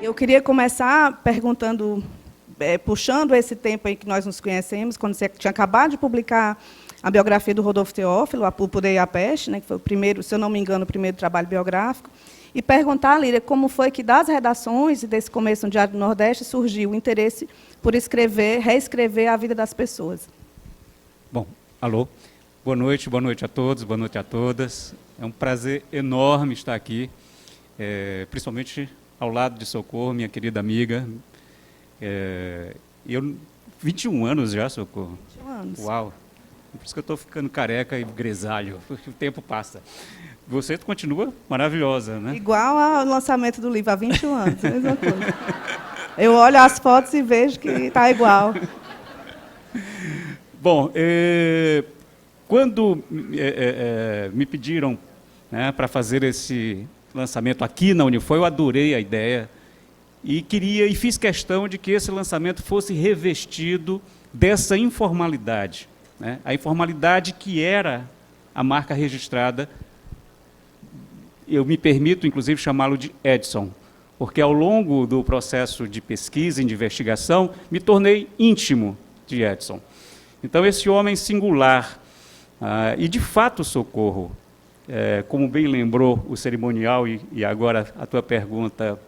Eu queria começar perguntando, puxando esse tempo em que nós nos conhecemos, quando você tinha acabado de publicar a biografia do Rodolfo Teófilo, A Púrpura e a Peste, né, que foi o primeiro, se eu não me engano, o primeiro trabalho biográfico, e perguntar, Líria, como foi que das redações e desse começo no Diário do Nordeste surgiu o interesse por escrever, reescrever a vida das pessoas. Bom, alô, boa noite a todos, boa noite a todas. É um prazer enorme estar aqui, principalmente ao lado de Socorro, minha querida amiga. Eu 21 anos já, Socorro. 21 anos. Uau! Por isso que eu estou ficando careca e grisalho, porque o tempo passa. Você continua maravilhosa, né? Igual ao lançamento do livro, há 21 anos, a mesma coisa. Eu olho as fotos e vejo que está igual. Bom, quando me pediram, né, para fazer esse lançamento aqui na Unifor, eu adorei a ideia e fiz questão de que esse lançamento fosse revestido dessa informalidade, né? A informalidade que era a marca registrada. Eu me permito, inclusive, chamá-lo de Edson, porque ao longo do processo de pesquisa e de investigação, me tornei íntimo de Edson. Então, esse homem singular, e de fato, Socorro, como bem lembrou o cerimonial, e agora a tua pergunta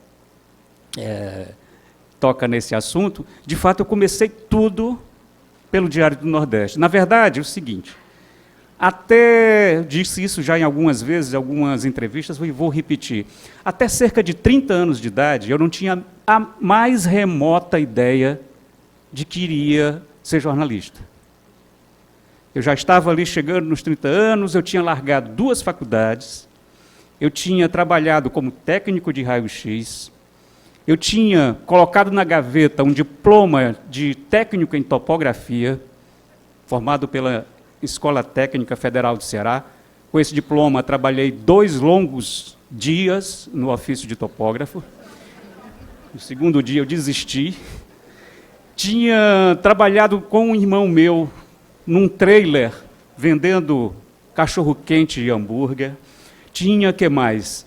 toca nesse assunto, de fato eu comecei tudo pelo Diário do Nordeste. Na verdade, é o seguinte, disse isso já em algumas vezes, em algumas entrevistas, e vou repetir, até cerca de 30 anos de idade, eu não tinha a mais remota ideia de que iria ser jornalista. Eu já estava ali chegando nos 30 anos, eu tinha largado 2 faculdades, eu tinha trabalhado como técnico de raio-x, eu tinha colocado na gaveta um diploma de técnico em topografia, formado pela Escola Técnica Federal do Ceará. Com esse diploma, trabalhei 2 longos dias no ofício de topógrafo. No segundo dia, eu desisti. Tinha trabalhado com um irmão meu num trailer, vendendo cachorro-quente e hambúrguer. Tinha, que mais?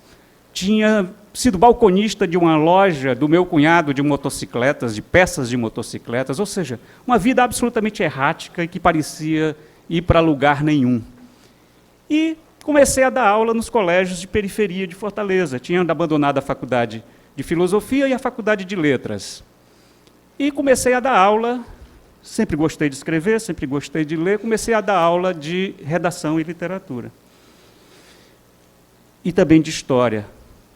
Tinha sido balconista de uma loja do meu cunhado de motocicletas, de peças de motocicletas, ou seja, uma vida absolutamente errática e que parecia ir para lugar nenhum. E comecei a dar aula nos colégios de periferia de Fortaleza. Tinha abandonado a faculdade de filosofia e a faculdade de letras. E comecei a dar aula, sempre gostei de escrever, sempre gostei de ler, comecei a dar aula de redação e literatura. E também de história.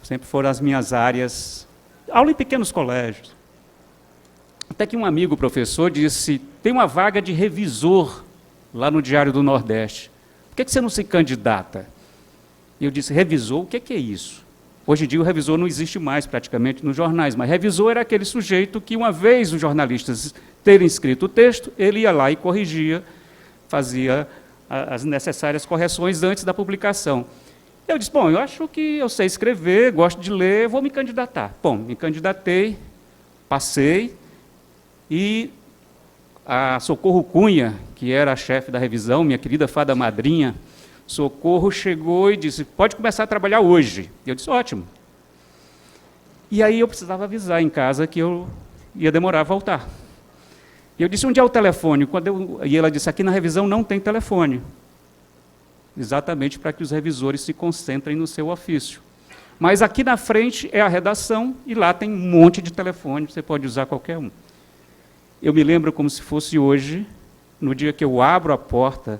Sempre foram as minhas áreas, aula em pequenos colégios. Até que um amigo professor disse, tem uma vaga de revisor lá no Diário do Nordeste. Por que você não se candidata? E eu disse, revisor, o que é isso? Hoje em dia o revisor não existe mais praticamente nos jornais, mas revisor era aquele sujeito que, uma vez os jornalistas terem escrito o texto, ele ia lá e corrigia, fazia as necessárias correções antes da publicação. Eu disse, bom, eu acho que eu sei escrever, gosto de ler, vou me candidatar. Bom, me candidatei, passei, e a Socorro Cunha, que era a chefe da revisão, minha querida fada madrinha, Socorro chegou e disse, pode começar a trabalhar hoje. E eu disse, ótimo. E aí eu precisava avisar em casa que eu ia demorar a voltar. E eu disse, onde é o telefone? E ela disse, aqui na revisão não tem telefone. Exatamente para que os revisores se concentrem no seu ofício. Mas aqui na frente é a redação, e lá tem um monte de telefone, você pode usar qualquer um. Eu me lembro como se fosse hoje, no dia que eu abro a porta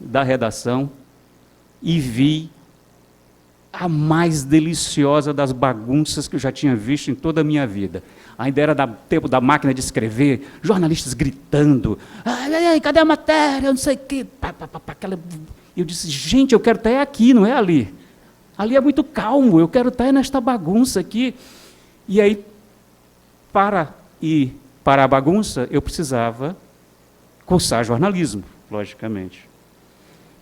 da redação e vi a mais deliciosa das bagunças que eu já tinha visto em toda a minha vida. Ainda era tempo da máquina de escrever, jornalistas gritando, ai, cadê a matéria, não sei o quê. Eu disse, gente, eu quero estar aqui, não é ali. Ali é muito calmo, eu quero estar nesta bagunça aqui. E aí, para ir para a bagunça, eu precisava cursar jornalismo, logicamente.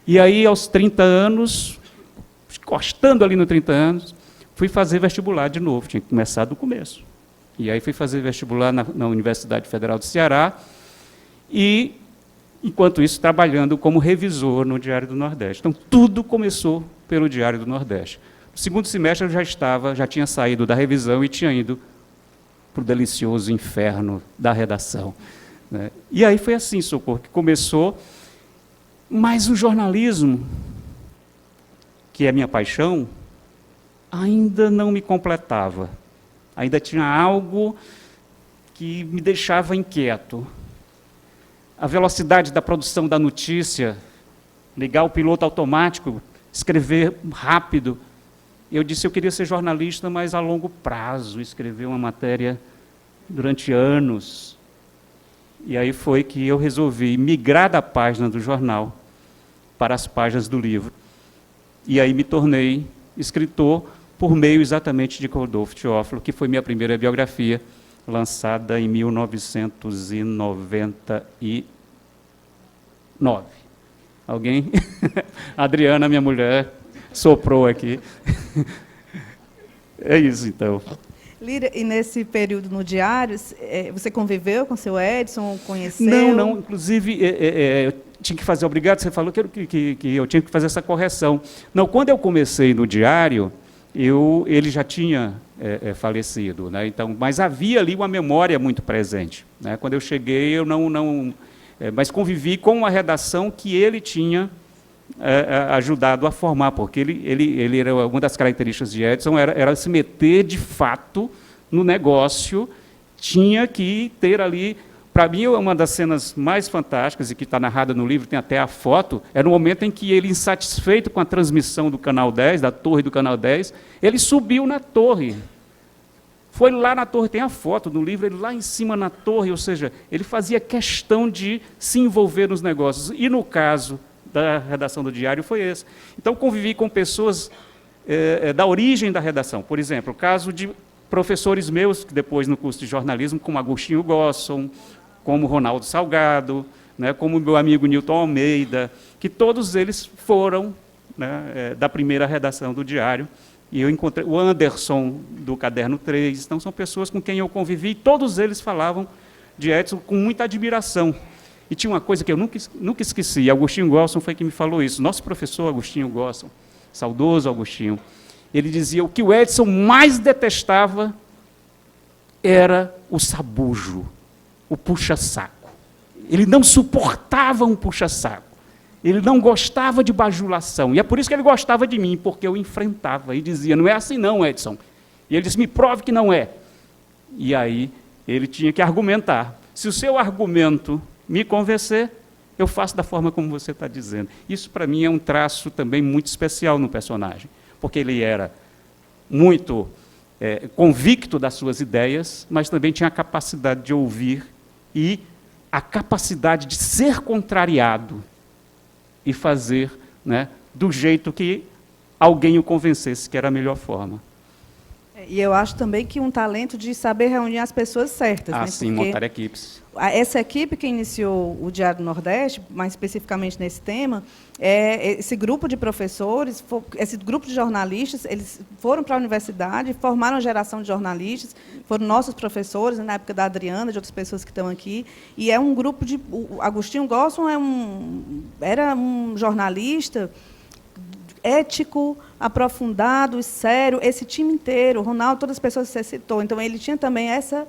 E aí, aos 30 anos, encostando ali nos 30 anos, fui fazer vestibular de novo, tinha que começar do começo. E aí fui fazer vestibular na Universidade Federal do Ceará, e, enquanto isso, trabalhando como revisor no Diário do Nordeste. Então, tudo começou pelo Diário do Nordeste. No segundo semestre, eu já tinha saído da revisão e tinha ido para o delicioso inferno da redação, né? E aí foi assim, Socorro, que começou, mas o jornalismo, que é minha paixão, ainda não me completava. Ainda tinha algo que me deixava inquieto. A velocidade da produção da notícia, ligar o piloto automático, escrever rápido. Eu disse, eu queria ser jornalista, mas a longo prazo, escrever uma matéria durante anos. E aí foi que eu resolvi migrar da página do jornal para as páginas do livro. E aí me tornei escritor por meio exatamente de Rodolfo Teófilo, que foi minha primeira biografia, lançada em 1999. Alguém? A Adriana, minha mulher, soprou aqui. É isso, então. Líria, e nesse período no Diário, você conviveu com o seu Edson, conheceu? Não, inclusive, eu tinha que fazer, obrigado, você falou que eu tinha que fazer essa correção. Não, quando eu comecei no Diário, ele já tinha falecido, né? Então, mas havia ali uma memória muito presente, né? Quando eu cheguei, eu mas convivi com uma redação que ele tinha ajudado a formar, porque ele era, uma das características de Edson era se meter de fato no negócio, tinha que ter ali. Para mim, uma das cenas mais fantásticas, e que está narrada no livro, tem até a foto, era o momento em que ele, insatisfeito com a transmissão do Canal 10, da torre do Canal 10, ele subiu na torre. Foi lá na torre, tem a foto no livro, ele lá em cima na torre, ou seja, ele fazia questão de se envolver nos negócios. E no caso da redação do Diário foi esse. Então, convivi com pessoas da origem da redação. Por exemplo, o caso de professores meus, que depois no curso de jornalismo, como Agostinho Gosson, como Ronaldo Salgado, né, como meu amigo Newton Almeida, que todos eles foram, né, da primeira redação do Diário, e eu encontrei o Anderson, do Caderno 3, então são pessoas com quem eu convivi, e todos eles falavam de Edson com muita admiração. E tinha uma coisa que eu nunca esqueci, Agostinho Gosson foi quem me falou isso, nosso professor Agostinho Gosson, saudoso Agostinho, ele dizia o que o Edson mais detestava era o sabujo, o puxa-saco. Ele não suportava um puxa-saco. Ele não gostava de bajulação. E é por isso que ele gostava de mim, porque eu enfrentava e dizia, não é assim não, Edson. E ele disse, me prove que não é. E aí ele tinha que argumentar. Se o seu argumento me convencer, eu faço da forma como você está dizendo. Isso, para mim, é um traço também muito especial no personagem, porque ele era muito convicto das suas ideias, mas também tinha a capacidade de ouvir e a capacidade de ser contrariado e fazer, né, do jeito que alguém o convencesse que era a melhor forma. E eu acho também que um talento de saber reunir as pessoas certas. Ah, né? sim, montar equipes. Essa equipe que iniciou o Diário do Nordeste, mais especificamente nesse tema, esse grupo de professores, esse grupo de jornalistas, eles foram para a universidade, formaram uma geração de jornalistas, foram nossos professores, na época da Adriana, de outras pessoas que estão aqui, e é um grupo de... O Agostinho Gosson era um jornalista ético, aprofundado, sério, esse time inteiro, o Ronaldo, todas as pessoas que você citou. Então, ele tinha também essa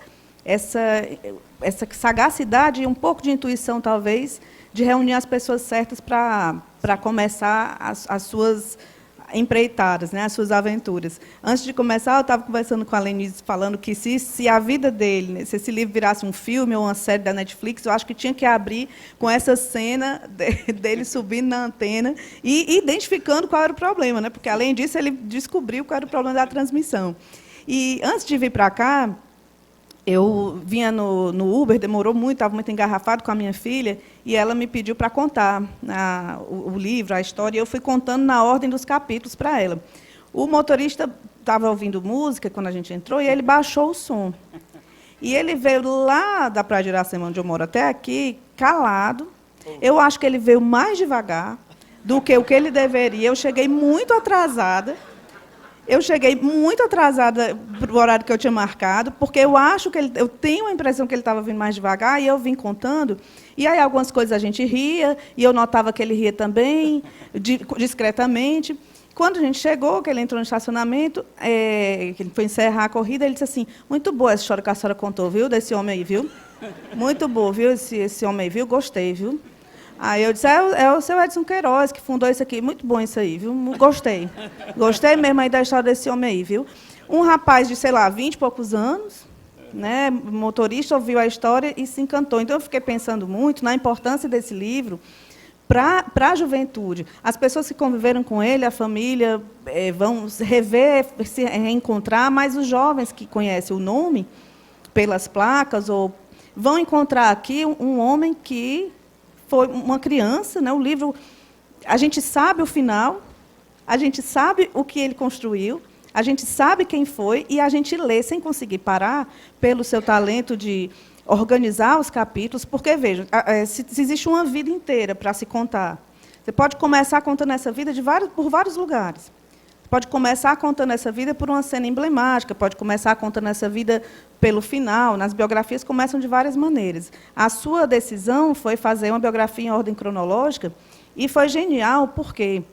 sagacidade e um pouco de intuição, talvez, de reunir as pessoas certas para começar as suas empreitadas, né, as suas aventuras. Antes de começar, eu estava conversando com a Lenise, falando que se a vida dele, se esse livro virasse um filme ou uma série da Netflix, eu acho que tinha que abrir com essa cena dele subindo na antena e identificando qual era o problema, né, porque, além disso, ele descobriu qual era o problema da transmissão. E, antes de vir para cá, eu vinha no Uber, demorou muito, estava muito engarrafado com a minha filha, e ela me pediu para contar o livro, a história, e eu fui contando na ordem dos capítulos para ela. O motorista estava ouvindo música quando a gente entrou, e ele baixou o som. E ele veio lá da Praia de Iracema, onde eu moro, até aqui, calado. Eu acho que ele veio mais devagar do que o que ele deveria. Eu cheguei muito atrasada. Para o horário que eu tinha marcado, porque eu acho que eu tenho a impressão que ele estava vindo mais devagar, e eu vim contando, e aí algumas coisas a gente ria, e eu notava que ele ria também, discretamente. Quando a gente chegou, que ele entrou no estacionamento, que ele foi encerrar a corrida, ele disse assim, muito boa essa história que a senhora contou, viu, desse homem aí, viu? Muito boa, viu, esse homem aí, viu? Gostei, viu? Aí eu disse, é o seu Edson Queiroz que fundou isso aqui. Muito bom isso aí, viu? Gostei. Gostei mesmo aí da história desse homem aí, viu? Um rapaz de, sei lá, 20 e poucos anos, né, motorista, ouviu a história e se encantou. Então, eu fiquei pensando muito na importância desse livro para a juventude. As pessoas que conviveram com ele, a família, vão se rever, se reencontrar, mas os jovens que conhecem o nome pelas placas vão encontrar aqui um homem que foi uma criança, né? O livro, a gente sabe o final, a gente sabe o que ele construiu, a gente sabe quem foi e a gente lê sem conseguir parar pelo seu talento de organizar os capítulos, porque, veja, se existe uma vida inteira para se contar, você pode começar contando essa vida por vários lugares. Você pode começar contando essa vida por uma cena emblemática, pode começar contando essa vida pelo final. Nas biografias começam de várias maneiras. A sua decisão foi fazer uma biografia em ordem cronológica e foi genial, porque,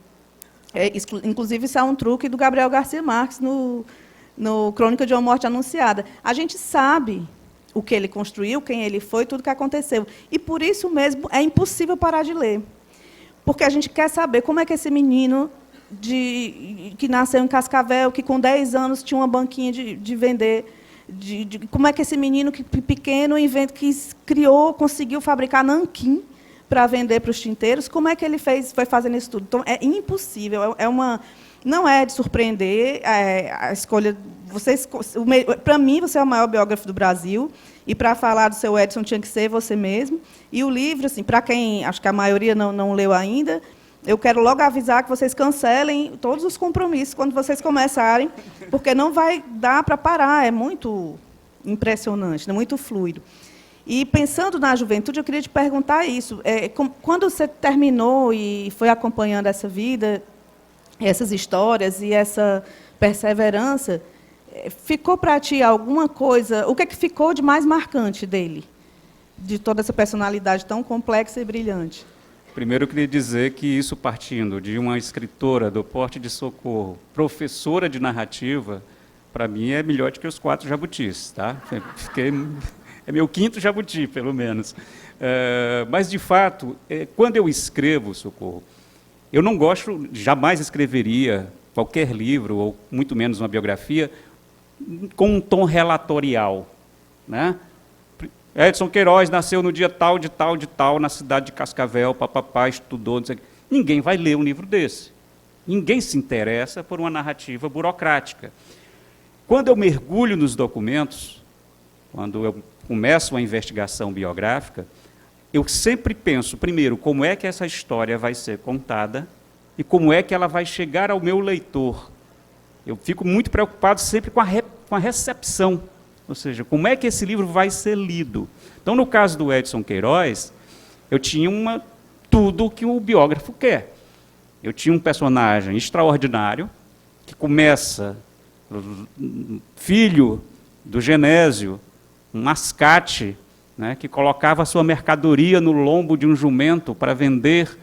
inclusive, isso é um truque do Gabriel Garcia Marques no Crônica de uma Morte Anunciada. A gente sabe o que ele construiu, quem ele foi, tudo que aconteceu. E, por isso mesmo, é impossível parar de ler. Porque a gente quer saber como é que esse menino que nasceu em Cascavel, que com 10 anos tinha uma banquinha de vender, como é que esse menino pequeno que conseguiu fabricar nanquim para vender para os tinteiros, como é que ele foi fazendo isso tudo? Então, é impossível, não é de surpreender a escolha. Para mim, você é o maior biógrafo do Brasil, e para falar do seu Edson tinha que ser você mesmo. E o livro, assim, para quem, acho que a maioria não leu ainda, eu quero logo avisar que vocês cancelem todos os compromissos quando vocês começarem, porque não vai dar para parar, é muito impressionante, é muito fluido. E, pensando na juventude, eu queria te perguntar isso. Quando você terminou e foi acompanhando essa vida, essas histórias e essa perseverança, ficou para ti alguma coisa? O que é que ficou de mais marcante dele, de toda essa personalidade tão complexa e brilhante? Primeiro, eu queria dizer que isso partindo de uma escritora do porte de Socorro, professora de narrativa, para mim é melhor do que os 4 jabutis, tá? É meu 5º jabuti, pelo menos. Mas, de fato, quando eu escrevo, Socorro, eu não gosto, jamais escreveria qualquer livro, ou muito menos uma biografia, com um tom relatorial, né? Edson Queiroz nasceu no dia tal, de tal, de tal, na cidade de Cascavel, papapá, estudou, não sei o quê. Ninguém vai ler um livro desse. Ninguém se interessa por uma narrativa burocrática. Quando eu mergulho nos documentos, quando eu começo uma investigação biográfica, eu sempre penso, primeiro, como é que essa história vai ser contada e como é que ela vai chegar ao meu leitor. Eu fico muito preocupado sempre com a recepção, ou seja, como é que esse livro vai ser lido. Então, no caso do Edson Queiroz, eu tinha tudo o que o biógrafo quer. Eu tinha um personagem extraordinário, que começa, filho do Genésio, um mascate, né, que colocava a sua mercadoria no lombo de um jumento para vender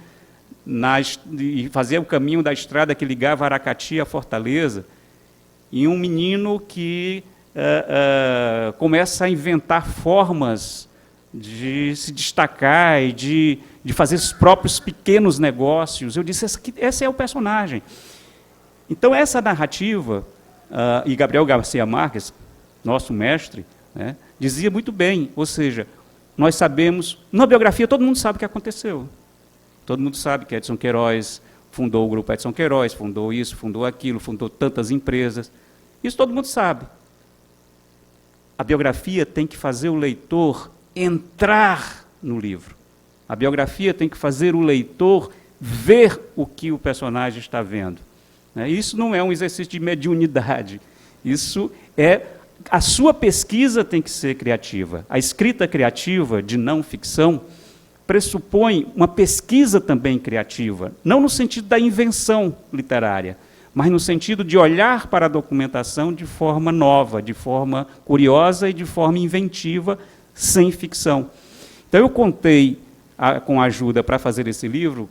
e fazer o caminho da estrada que ligava Aracati à Fortaleza, e um menino que começa a inventar formas de se destacar e de fazer os próprios pequenos negócios. Eu disse, esse é o personagem. Então, essa narrativa, e Gabriel Garcia Marques, nosso mestre, né, dizia muito bem, ou seja, nós sabemos, na biografia todo mundo sabe o que aconteceu. Todo mundo sabe que Edson Queiroz fundou o grupo Edson Queiroz, fundou isso, fundou aquilo, fundou tantas empresas. Isso todo mundo sabe. A biografia tem que fazer o leitor entrar no livro. A biografia tem que fazer o leitor ver o que o personagem está vendo. Isso não é um exercício de mediunidade. Isso é... A sua pesquisa tem que ser criativa. A escrita criativa de não ficção pressupõe uma pesquisa também criativa, não no sentido da invenção literária, mas no sentido de olhar para a documentação de forma nova, de forma curiosa e de forma inventiva, sem ficção. Então, eu contei com a ajuda para fazer esse livro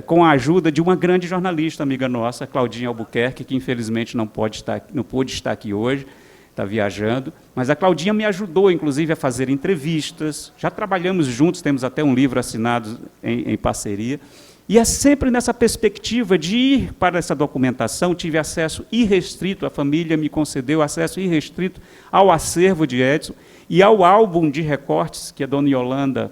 com a ajuda de uma grande jornalista amiga nossa, Claudinha Albuquerque, que infelizmente não pôde estar aqui hoje, está viajando, mas a Claudinha me ajudou, inclusive, a fazer entrevistas, já trabalhamos juntos, temos até um livro assinado em parceria, e é sempre nessa perspectiva de ir para essa documentação, tive acesso irrestrito, a família me concedeu acesso irrestrito ao acervo de Edson e ao álbum de recortes que a dona Yolanda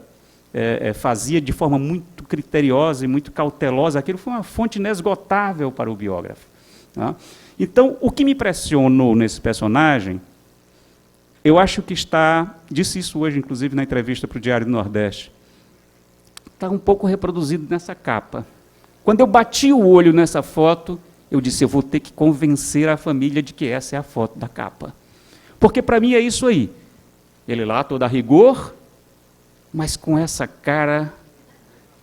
fazia de forma muito criteriosa e muito cautelosa. Aquilo foi uma fonte inesgotável para o biógrafo. Tá? Então, o que me impressionou nesse personagem, eu acho que disse isso hoje, inclusive, na entrevista para o Diário do Nordeste, está um pouco reproduzido nessa capa. Quando eu bati o olho nessa foto, eu disse, eu vou ter que convencer a família de que essa é a foto da capa. Porque, para mim, é isso aí. Ele lá, todo a rigor, mas com essa cara,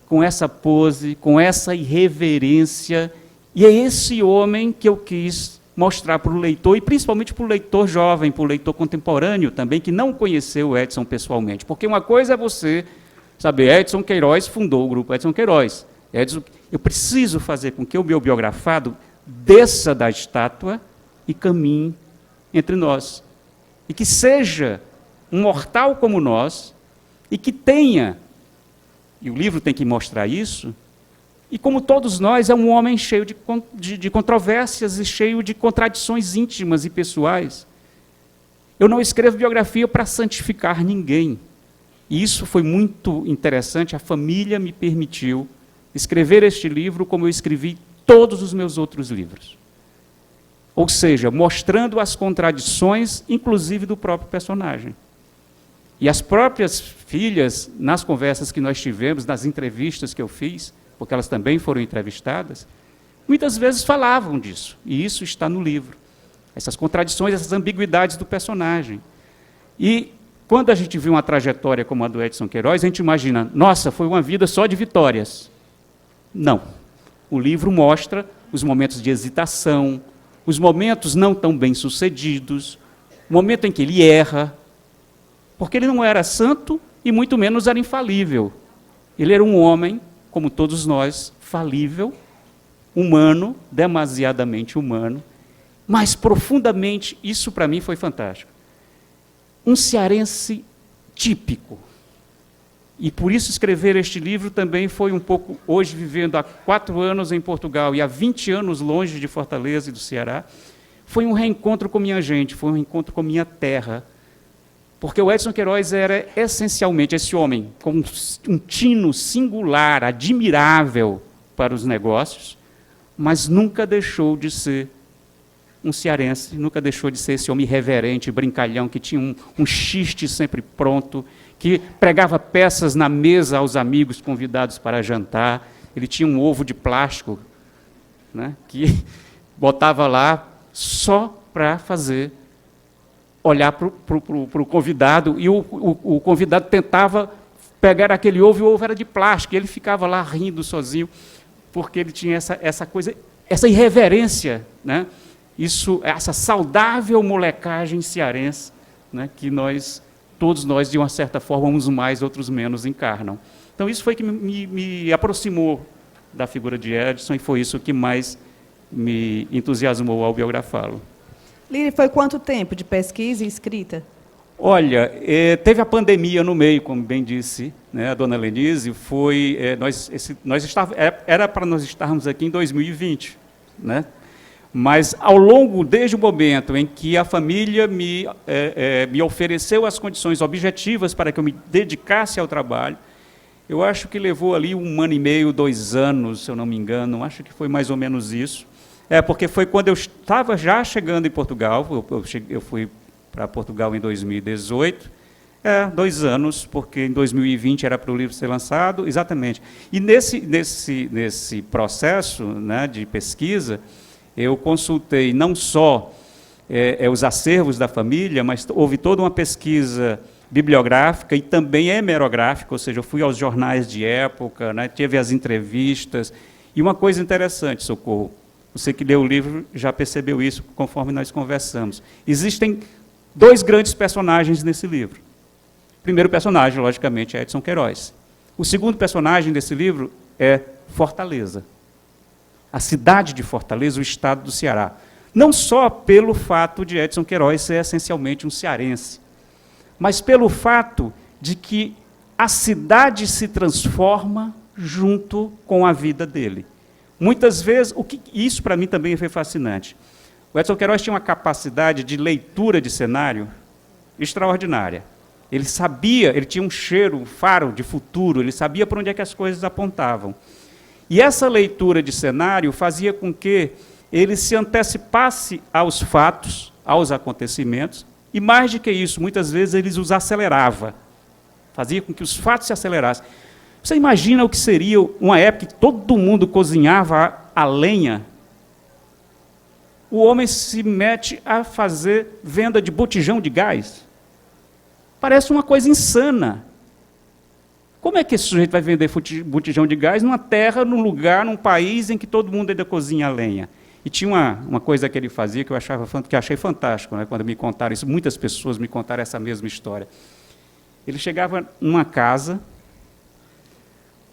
com essa pose, com essa irreverência, e é esse homem que eu quis mostrar para o leitor, e principalmente para o leitor jovem, para o leitor contemporâneo também, que não conheceu o Edson pessoalmente. Porque uma coisa é você saber, Edson Queiroz fundou o grupo Edson Queiroz. Eu preciso fazer com que o meu biografado desça da estátua e caminhe entre nós. E que seja um mortal como nós, e que tenha, e o livro tem que mostrar isso, e como todos nós, é um homem cheio de controvérsias e cheio de contradições íntimas e pessoais. Eu não escrevo biografia para santificar ninguém. E isso foi muito interessante, a família me permitiu escrever este livro como eu escrevi todos os meus outros livros. Ou seja, mostrando as contradições, inclusive do próprio personagem. E as próprias filhas, nas conversas que nós tivemos, nas entrevistas que eu fiz, porque elas também foram entrevistadas, muitas vezes falavam disso, e isso está no livro. Essas contradições, essas ambiguidades do personagem. E quando a gente viu uma trajetória como a do Edson Queiroz, a gente imagina, nossa, foi uma vida só de vitórias. Não. O livro mostra os momentos de hesitação, os momentos não tão bem-sucedidos, o momento em que ele erra, porque ele não era santo e muito menos era infalível. Ele era um homem, como todos nós, falível, humano, demasiadamente humano, mas profundamente, isso para mim foi fantástico. Um cearense típico. E por isso escrever este livro também foi um pouco, hoje vivendo há 4 anos em Portugal e há 20 anos longe de Fortaleza e do Ceará, foi um reencontro com minha gente, foi um reencontro com minha terra. Porque o Edson Queiroz era essencialmente esse homem com um tino singular, admirável para os negócios, mas nunca deixou de ser um cearense, nunca deixou de ser esse homem irreverente, brincalhão, que tinha um xiste sempre pronto, que pregava peças na mesa aos amigos convidados para jantar. Ele tinha um ovo de plástico, né, que botava lá só para olhar para o convidado, e o convidado tentava pegar aquele ovo, e o ovo era de plástico, e ele ficava lá rindo sozinho, porque ele tinha essa coisa, essa irreverência, né? Essa saudável molecagem cearense, né, que todos nós, de uma certa forma, uns mais, outros menos, encarnam. Então, isso foi que me aproximou da figura de Edson, e foi isso que mais me entusiasmou ao biografá-lo. Lírio, foi quanto tempo de pesquisa e escrita? Olha, teve a pandemia no meio, como bem disse, né, a dona Lenise, era para nós estarmos aqui em 2020, né? Mas, desde o momento em que a família me ofereceu as condições objetivas para que eu me dedicasse ao trabalho, eu acho que levou ali 1 ano e meio, 2 anos, se eu não me engano, acho que foi mais ou menos isso. Porque foi quando eu estava já chegando em Portugal, eu fui para Portugal em 2018, 2 anos, porque em 2020 era para o livro ser lançado, exatamente. E nesse processo, né, de pesquisa, eu consultei não só os acervos da família, mas houve toda uma pesquisa bibliográfica e também hemerográfica, ou seja, eu fui aos jornais de época, né, tive as entrevistas. E uma coisa interessante, Socorro, você que leu o livro já percebeu isso conforme nós conversamos. Existem 2 grandes personagens nesse livro. O primeiro personagem, logicamente, é Edson Queiroz. O segundo personagem desse livro é Fortaleza. A cidade de Fortaleza, o estado do Ceará. Não só pelo fato de Edson Queiroz ser essencialmente um cearense, mas pelo fato de que a cidade se transforma junto com a vida dele. Muitas vezes, isso para mim também foi fascinante. O Edson Queiroz tinha uma capacidade de leitura de cenário extraordinária. Ele sabia, ele tinha um cheiro, um faro de futuro, ele sabia para onde é que as coisas apontavam. E essa leitura de cenário fazia com que ele se antecipasse aos fatos, aos acontecimentos, e mais do que isso, muitas vezes ele os acelerava, fazia com que os fatos se acelerassem. Você imagina o que seria uma época que todo mundo cozinhava a lenha? O homem se mete a fazer venda de botijão de gás. Parece uma coisa insana. Como é que esse sujeito vai vender botijão de gás numa terra, num lugar, num país em que todo mundo ainda cozinha a lenha? E tinha uma coisa que ele fazia que eu achei fantástico, né, quando me contaram isso, muitas pessoas me contaram essa mesma história. Ele chegava numa casa,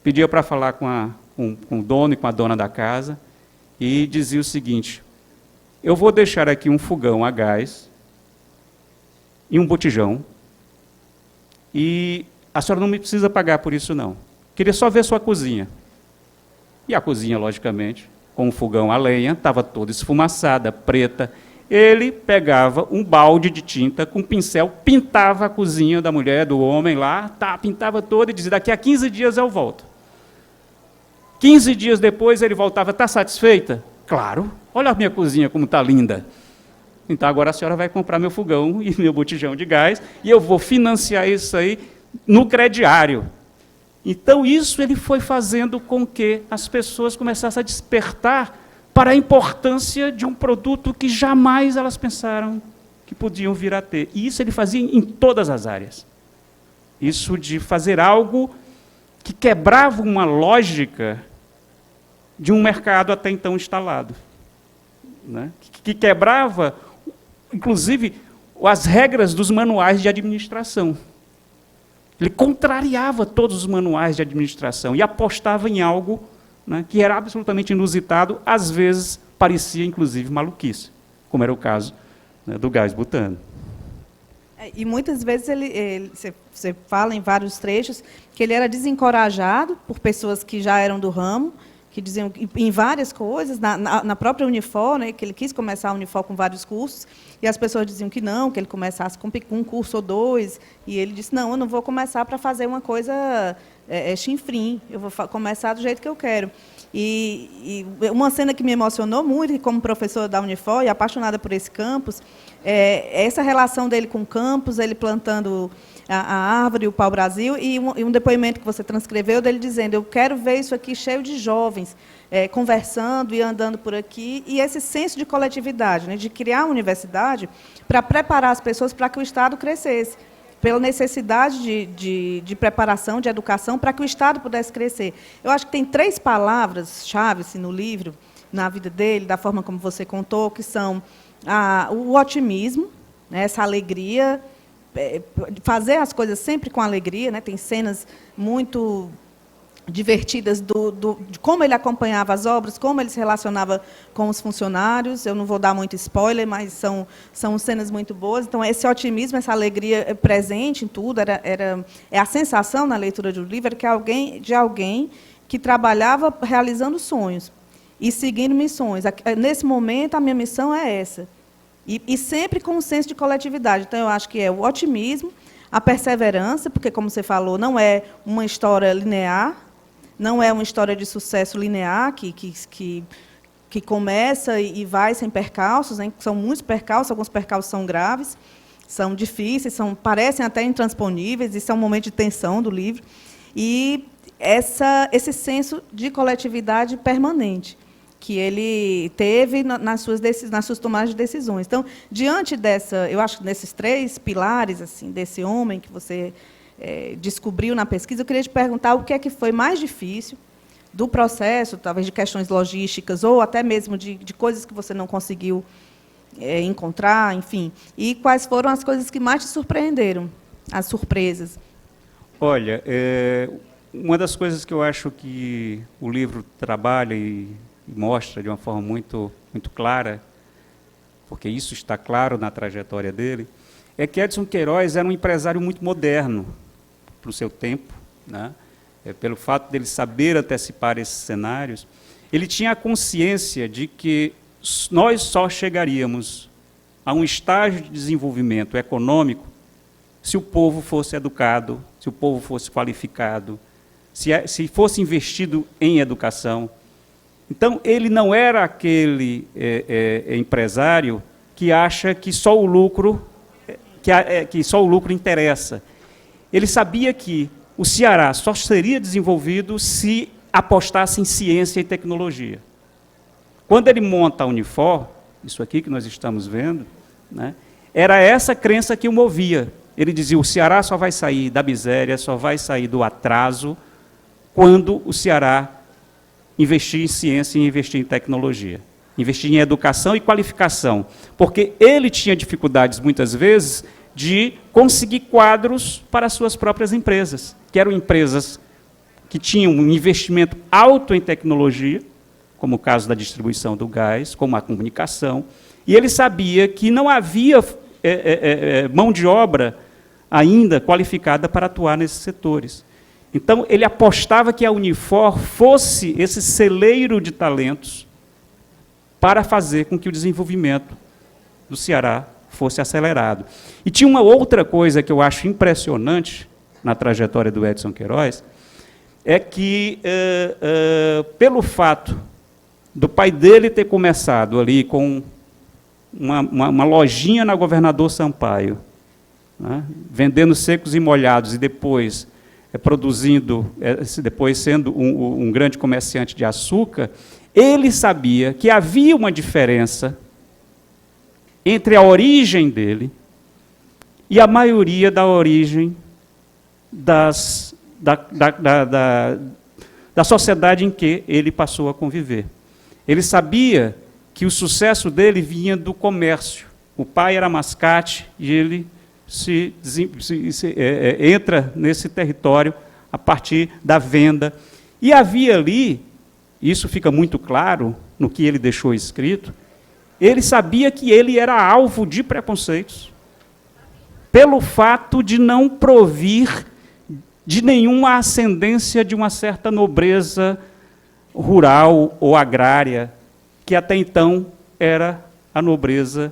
pedia para falar com o dono e com a dona da casa, e dizia o seguinte: eu vou deixar aqui um fogão a gás e um botijão, e a senhora não me precisa pagar por isso, não. Queria só ver sua cozinha. E a cozinha, logicamente, com o fogão a lenha, estava toda esfumaçada, preta. Ele pegava um balde de tinta com um pincel, pintava a cozinha da mulher, do homem lá, pintava toda e dizia: daqui a 15 dias eu volto. 15 dias depois ele voltava: está satisfeita? Claro, olha a minha cozinha como está linda. Então agora a senhora vai comprar meu fogão e meu botijão de gás, e eu vou financiar isso aí no crediário. Então isso ele foi fazendo com que as pessoas começassem a despertar para a importância de um produto que jamais elas pensaram que podiam vir a ter. E isso ele fazia em todas as áreas. Isso de fazer algo que quebrava uma lógica de um mercado até então instalado, né? Que quebrava, inclusive, as regras dos manuais de administração. Ele contrariava todos os manuais de administração e apostava em algo, né, que era absolutamente inusitado, às vezes parecia, inclusive, maluquice, como era o caso, né, do gás butano. E muitas vezes você fala em vários trechos que ele era desencorajado por pessoas que já eram do ramo, que diziam em várias coisas, na própria Unifor, né, que ele quis começar a Unifor com vários cursos, e as pessoas diziam que não, que ele começasse com um curso ou dois, e ele disse: não, eu não vou começar para fazer uma coisa chinfrim, eu vou começar do jeito que eu quero. E uma cena que me emocionou muito, e como professora da Unifor e apaixonada por esse campus, é essa relação dele com o campus, ele plantando a árvore, o pau-brasil, e um depoimento que você transcreveu dele dizendo: eu quero ver isso aqui cheio de jovens, conversando e andando por aqui, e esse senso de coletividade, né, de criar uma universidade para preparar as pessoas para que o Estado crescesse, pela necessidade de preparação, de educação, para que o Estado pudesse crescer. Eu acho que tem 3 palavras-chave assim, no livro, na vida dele, da forma como você contou, que são o otimismo, né, essa alegria, fazer as coisas sempre com alegria, né? Tem cenas muito divertidas de como ele acompanhava as obras, como ele se relacionava com os funcionários. Eu não vou dar muito spoiler, mas são cenas muito boas. Então, esse otimismo, essa alegria é presente em tudo. É a sensação na leitura do livro que alguém que trabalhava realizando sonhos e seguindo missões. Nesse momento, a minha missão é essa. E sempre com um senso de coletividade. Então, eu acho que é o otimismo, a perseverança, porque, como você falou, não é uma história linear, não é uma história de sucesso linear, que começa e vai sem percalços, né? São muitos percalços, alguns percalços são graves, são difíceis, parecem até intransponíveis, isso é um momento de tensão do livro. E esse senso de coletividade permanente que ele teve nas suas tomadas de decisões. Então, diante eu acho que desses 3 pilares assim, desse homem que você descobriu na pesquisa, eu queria te perguntar o que é que foi mais difícil do processo, talvez de questões logísticas, ou até mesmo de coisas que você não conseguiu encontrar, enfim, e quais foram as coisas que mais te surpreenderam, as surpresas. Olha, uma das coisas que eu acho que o livro trabalha e mostra de uma forma muito clara, porque isso está claro na trajetória dele, é que Edson Queiroz era um empresário muito moderno para o seu tempo, né? Pelo fato dele saber antecipar esses cenários. Ele tinha a consciência de que nós só chegaríamos a um estágio de desenvolvimento econômico se o povo fosse educado, se o povo fosse qualificado, se fosse investido em educação. Então, ele não era aquele empresário que acha que só o lucro, que só o lucro interessa. Ele sabia que o Ceará só seria desenvolvido se apostasse em ciência e tecnologia. Quando ele monta a Unifor, isso aqui que nós estamos vendo, né, era essa crença que o movia. Ele dizia, o Ceará só vai sair da miséria, só vai sair do atraso, quando o Ceará investir em ciência e investir em tecnologia, investir em educação e qualificação, porque ele tinha dificuldades, muitas vezes, de conseguir quadros para as suas próprias empresas, que eram empresas que tinham um investimento alto em tecnologia, como o caso da distribuição do gás, como a comunicação, e ele sabia que não havia mão de obra ainda qualificada para atuar nesses setores. Então, ele apostava que a Unifor fosse esse celeiro de talentos para fazer com que o desenvolvimento do Ceará fosse acelerado. E tinha uma outra coisa que eu acho impressionante na trajetória do Edson Queiroz, é que, pelo fato do pai dele ter começado ali com uma lojinha na Governador Sampaio, né, vendendo secos e molhados, e depois depois sendo um grande comerciante de açúcar, ele sabia que havia uma diferença entre a origem dele e a maioria da origem da sociedade em que ele passou a conviver. Ele sabia que o sucesso dele vinha do comércio. O pai era mascate e ele entra nesse território a partir da venda. E havia ali, isso fica muito claro no que ele deixou escrito, ele sabia que ele era alvo de preconceitos, pelo fato de não provir de nenhuma ascendência de uma certa nobreza rural ou agrária, que até então era a nobreza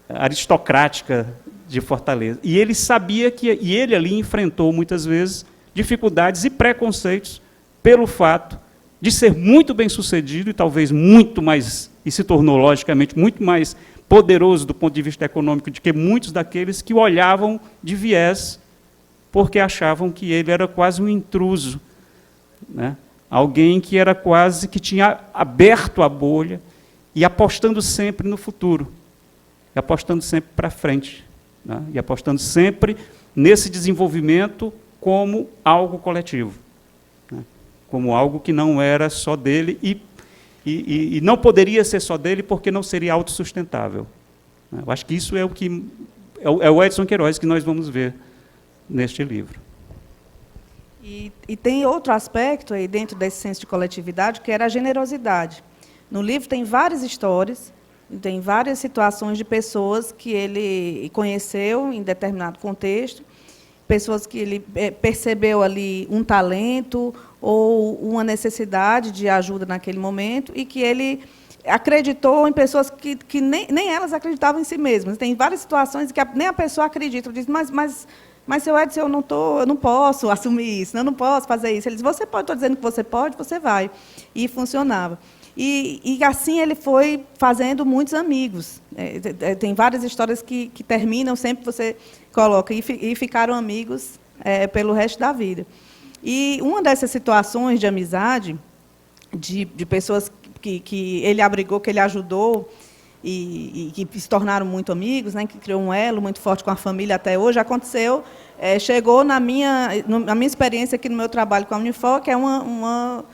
aristocrática de Fortaleza. E ele sabia e ele ali enfrentou muitas vezes dificuldades e preconceitos pelo fato de ser muito bem-sucedido e talvez muito mais, e se tornou logicamente muito mais poderoso do ponto de vista econômico do que muitos daqueles que o olhavam de viés porque achavam que ele era quase um intruso, né? Alguém que era quase que tinha aberto a bolha e apostando sempre no futuro, e apostando sempre para frente, né? E apostando sempre nesse desenvolvimento como algo coletivo, né? Como algo que não era só dele e não poderia ser só dele porque não seria autossustentável. Eu acho que isso é o Edson Queiroz que nós vamos ver neste livro. E tem outro aspecto aí dentro desse senso de coletividade, que era a generosidade. No livro tem várias histórias, tem várias situações de pessoas que ele conheceu em determinado contexto, pessoas que ele percebeu ali um talento ou uma necessidade de ajuda naquele momento e que ele acreditou em pessoas que nem elas acreditavam em si mesmas. Tem várias situações que nem a pessoa acredita. Diz, mas, seu Edson, eu não posso assumir isso, eu não posso fazer isso. Ele diz, você pode, estou dizendo que você pode, você vai. E funcionava. E assim ele foi fazendo muitos amigos. Tem várias histórias que terminam, sempre você coloca, e ficaram amigos pelo resto da vida. E uma dessas situações de amizade, de pessoas que ele abrigou, que ele ajudou, e que se tornaram muito amigos, né, que criou um elo muito forte com a família até hoje, aconteceu, chegou na minha experiência aqui no meu trabalho com a Unifor, que é uma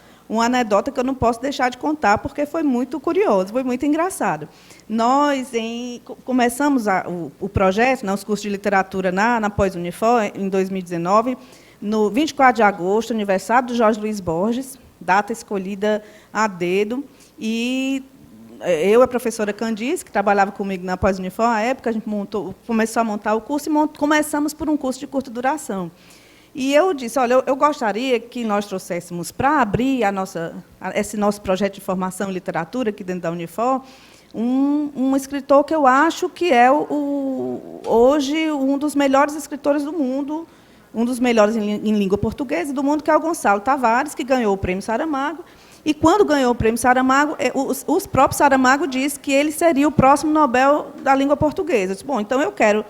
anedota que eu não posso deixar de contar, porque foi muito curioso, foi muito engraçado. Nós começamos o projeto, os cursos de literatura na Pós-Unifor, em 2019, no 24 de agosto, aniversário do Jorge Luiz Borges, data escolhida a dedo, e eu e a professora Candice, que trabalhava comigo na Pós-Unifor, à época, a gente começou a montar o curso e começamos por um curso de curta duração. E eu disse, olha, eu gostaria que nós trouxéssemos, para abrir esse nosso projeto de formação em literatura aqui dentro da Unifor, um escritor que eu acho que é hoje um dos melhores escritores do mundo, um dos melhores em língua portuguesa do mundo, que é o Gonçalo Tavares, que ganhou o Prêmio Saramago. E, quando ganhou o Prêmio Saramago, os próprios Saramago disse que ele seria o próximo Nobel da língua portuguesa. Eu disse, bom, então eu quero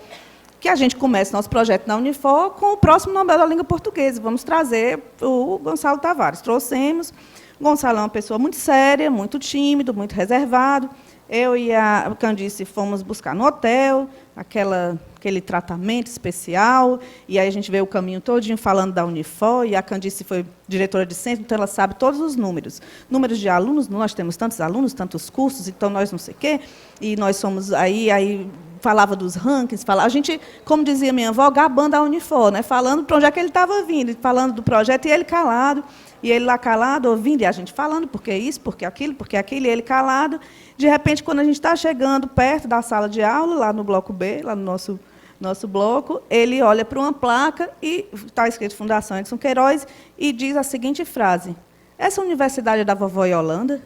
que a gente comece nosso projeto na Unifor com o próximo Nobel da língua portuguesa. Vamos trazer o Gonçalo Tavares. Trouxemos. O Gonçalo é uma pessoa muito séria, muito tímido, muito reservado. Eu e a Candice fomos buscar no hotel aquele tratamento especial, e aí a gente veio o caminho todinho falando da Unifor, e a Candice foi diretora de centro, então ela sabe todos os números. Números de alunos, nós temos tantos alunos, tantos cursos, então nós não sei o quê, e nós somos aí falava dos rankings, a gente, como dizia minha avó, gabando a Unifor, né, falando para onde é que ele estava vindo, falando do projeto, e ele calado, e ele lá calado, ouvindo, e a gente falando, porque isso, porque aquilo, e ele calado. De repente, quando a gente está chegando perto da sala de aula, lá no bloco B, lá no nosso bloco, ele olha para uma placa, e está escrito Fundação Edson Queiroz, e diz a seguinte frase: essa universidade é da vovó Yolanda?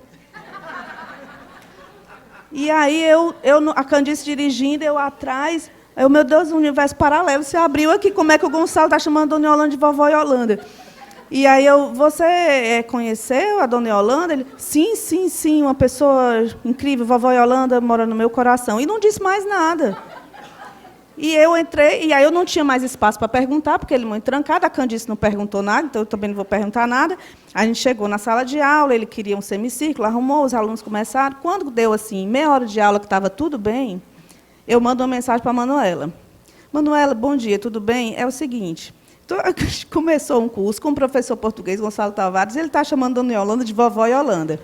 E aí, a Candice dirigindo, eu atrás, meu Deus, o universo paralelo se abriu aqui, como é que o Gonçalo está chamando a Dona Yolanda de vovó Yolanda? E aí, você conheceu a Dona Yolanda? Ele, sim, uma pessoa incrível, vovó Yolanda mora no meu coração. E não disse mais nada. E eu entrei, e aí eu não tinha mais espaço para perguntar, porque ele muito trancado, a Candice não perguntou nada, então eu também não vou perguntar nada. A gente chegou na sala de aula, ele queria um semicírculo, arrumou, os alunos começaram. Quando deu assim, meia hora de aula, que estava tudo bem, eu mando uma mensagem para a Manuela. Manuela, bom dia, tudo bem? É o seguinte... Então, a gente começou um curso com o professor português, Gonçalo Tavares, e ele está chamando a Dona Yolanda de vovó Yolanda.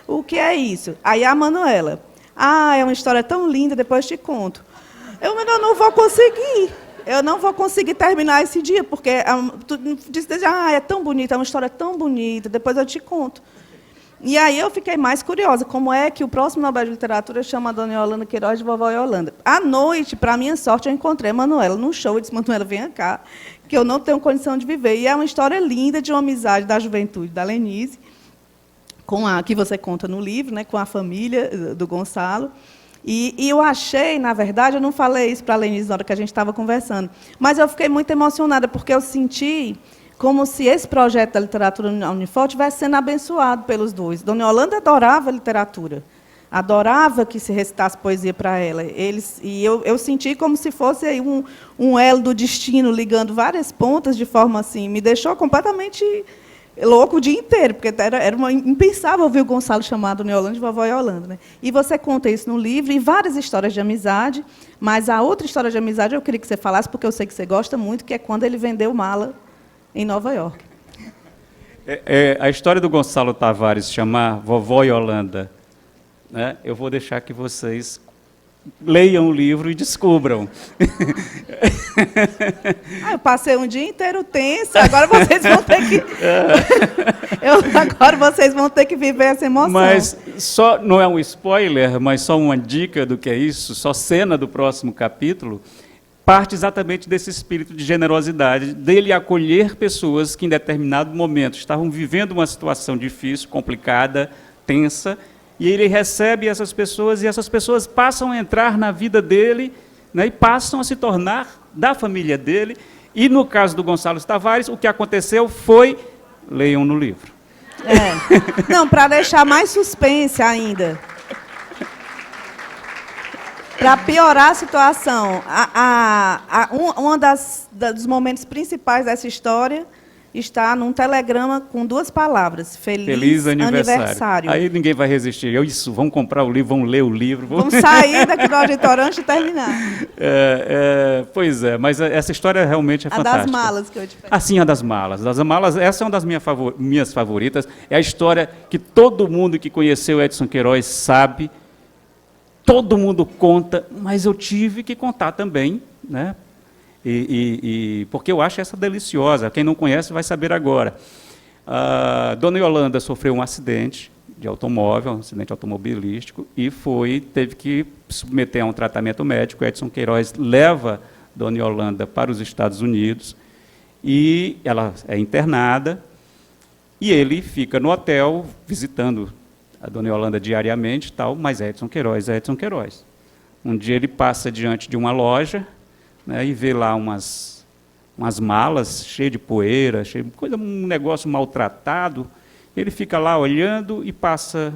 O que é isso? Aí a Manuela, é uma história tão linda, depois te conto. Eu não vou conseguir. Eu não vou conseguir terminar esse dia, porque tu disse, é tão bonita, é uma história tão bonita, depois eu te conto. E aí eu fiquei mais curiosa, como é que o próximo Nobel de Literatura chama a Dona Yolanda Queiroz de vovó Yolanda. À noite, para minha sorte, eu encontrei a Manuela num show, e disse, Manuela, venha cá, que eu não tenho condição de viver. E é uma história linda de uma amizade da juventude da Lenise, que você conta no livro, né, com a família do Gonçalo. E eu achei, na verdade, eu não falei isso para a Lenise na hora que a gente estava conversando, mas eu fiquei muito emocionada, porque eu senti como se esse projeto da literatura na Unifor estivesse sendo abençoado pelos dois. Dona Yolanda adorava literatura, adorava que se recitasse poesia para ela. E eu senti como se fosse aí um elo do destino ligando várias pontas de forma assim, me deixou completamente louco o dia inteiro, porque era impensável ouvir o Gonçalo chamar a Dona Yolanda de vovó Yolanda, né? E você conta isso no livro, e várias histórias de amizade, mas a outra história de amizade eu queria que você falasse, porque eu sei que você gosta muito, que é quando ele vendeu mala em Nova York. A história do Gonçalo Tavares chamar vovó Yolanda, né, eu vou deixar que vocês leiam o livro e descubram. Eu passei um dia inteiro tenso, agora vocês vão ter que... agora vocês vão ter que viver essa emoção. Mas não é um spoiler, mas só uma dica do que é isso, só cena do próximo capítulo, parte exatamente desse espírito de generosidade, dele acolher pessoas que, em determinado momento, estavam vivendo uma situação difícil, complicada, tensa, e ele recebe essas pessoas, e essas pessoas passam a entrar na vida dele, né, e passam a se tornar da família dele. E, no caso do Gonçalo Tavares, o que aconteceu foi... Leiam no livro. Não, para deixar mais suspense ainda... Para piorar a situação, dos momentos principais dessa história está num telegrama com 2 palavras: Feliz aniversário. Aí ninguém vai resistir. Vamos comprar o livro, vamos ler o livro. Vamos sair daqui do auditório antes de terminar. Pois é, mas essa história realmente é fantástica. A das malas que eu te perguntei. Sim, a das malas. Essa é uma das minhas favoritas. É a história que todo mundo que conheceu Edson Queiroz sabe. Todo mundo conta, mas eu tive que contar também, né? Porque eu acho essa deliciosa. Quem não conhece vai saber agora. A Dona Yolanda sofreu um acidente de automóvel, um acidente automobilístico, e teve que submeter a um tratamento médico. Edson Queiroz leva Dona Yolanda para os Estados Unidos, e ela é internada, e ele fica no hotel, visitando a Dona Yolanda diariamente, tal, mas é Edson Queiroz, é Edson Queiroz. Um dia ele passa diante de uma loja, né, e vê lá umas malas cheias de poeira, um negócio maltratado. Ele fica lá olhando e passa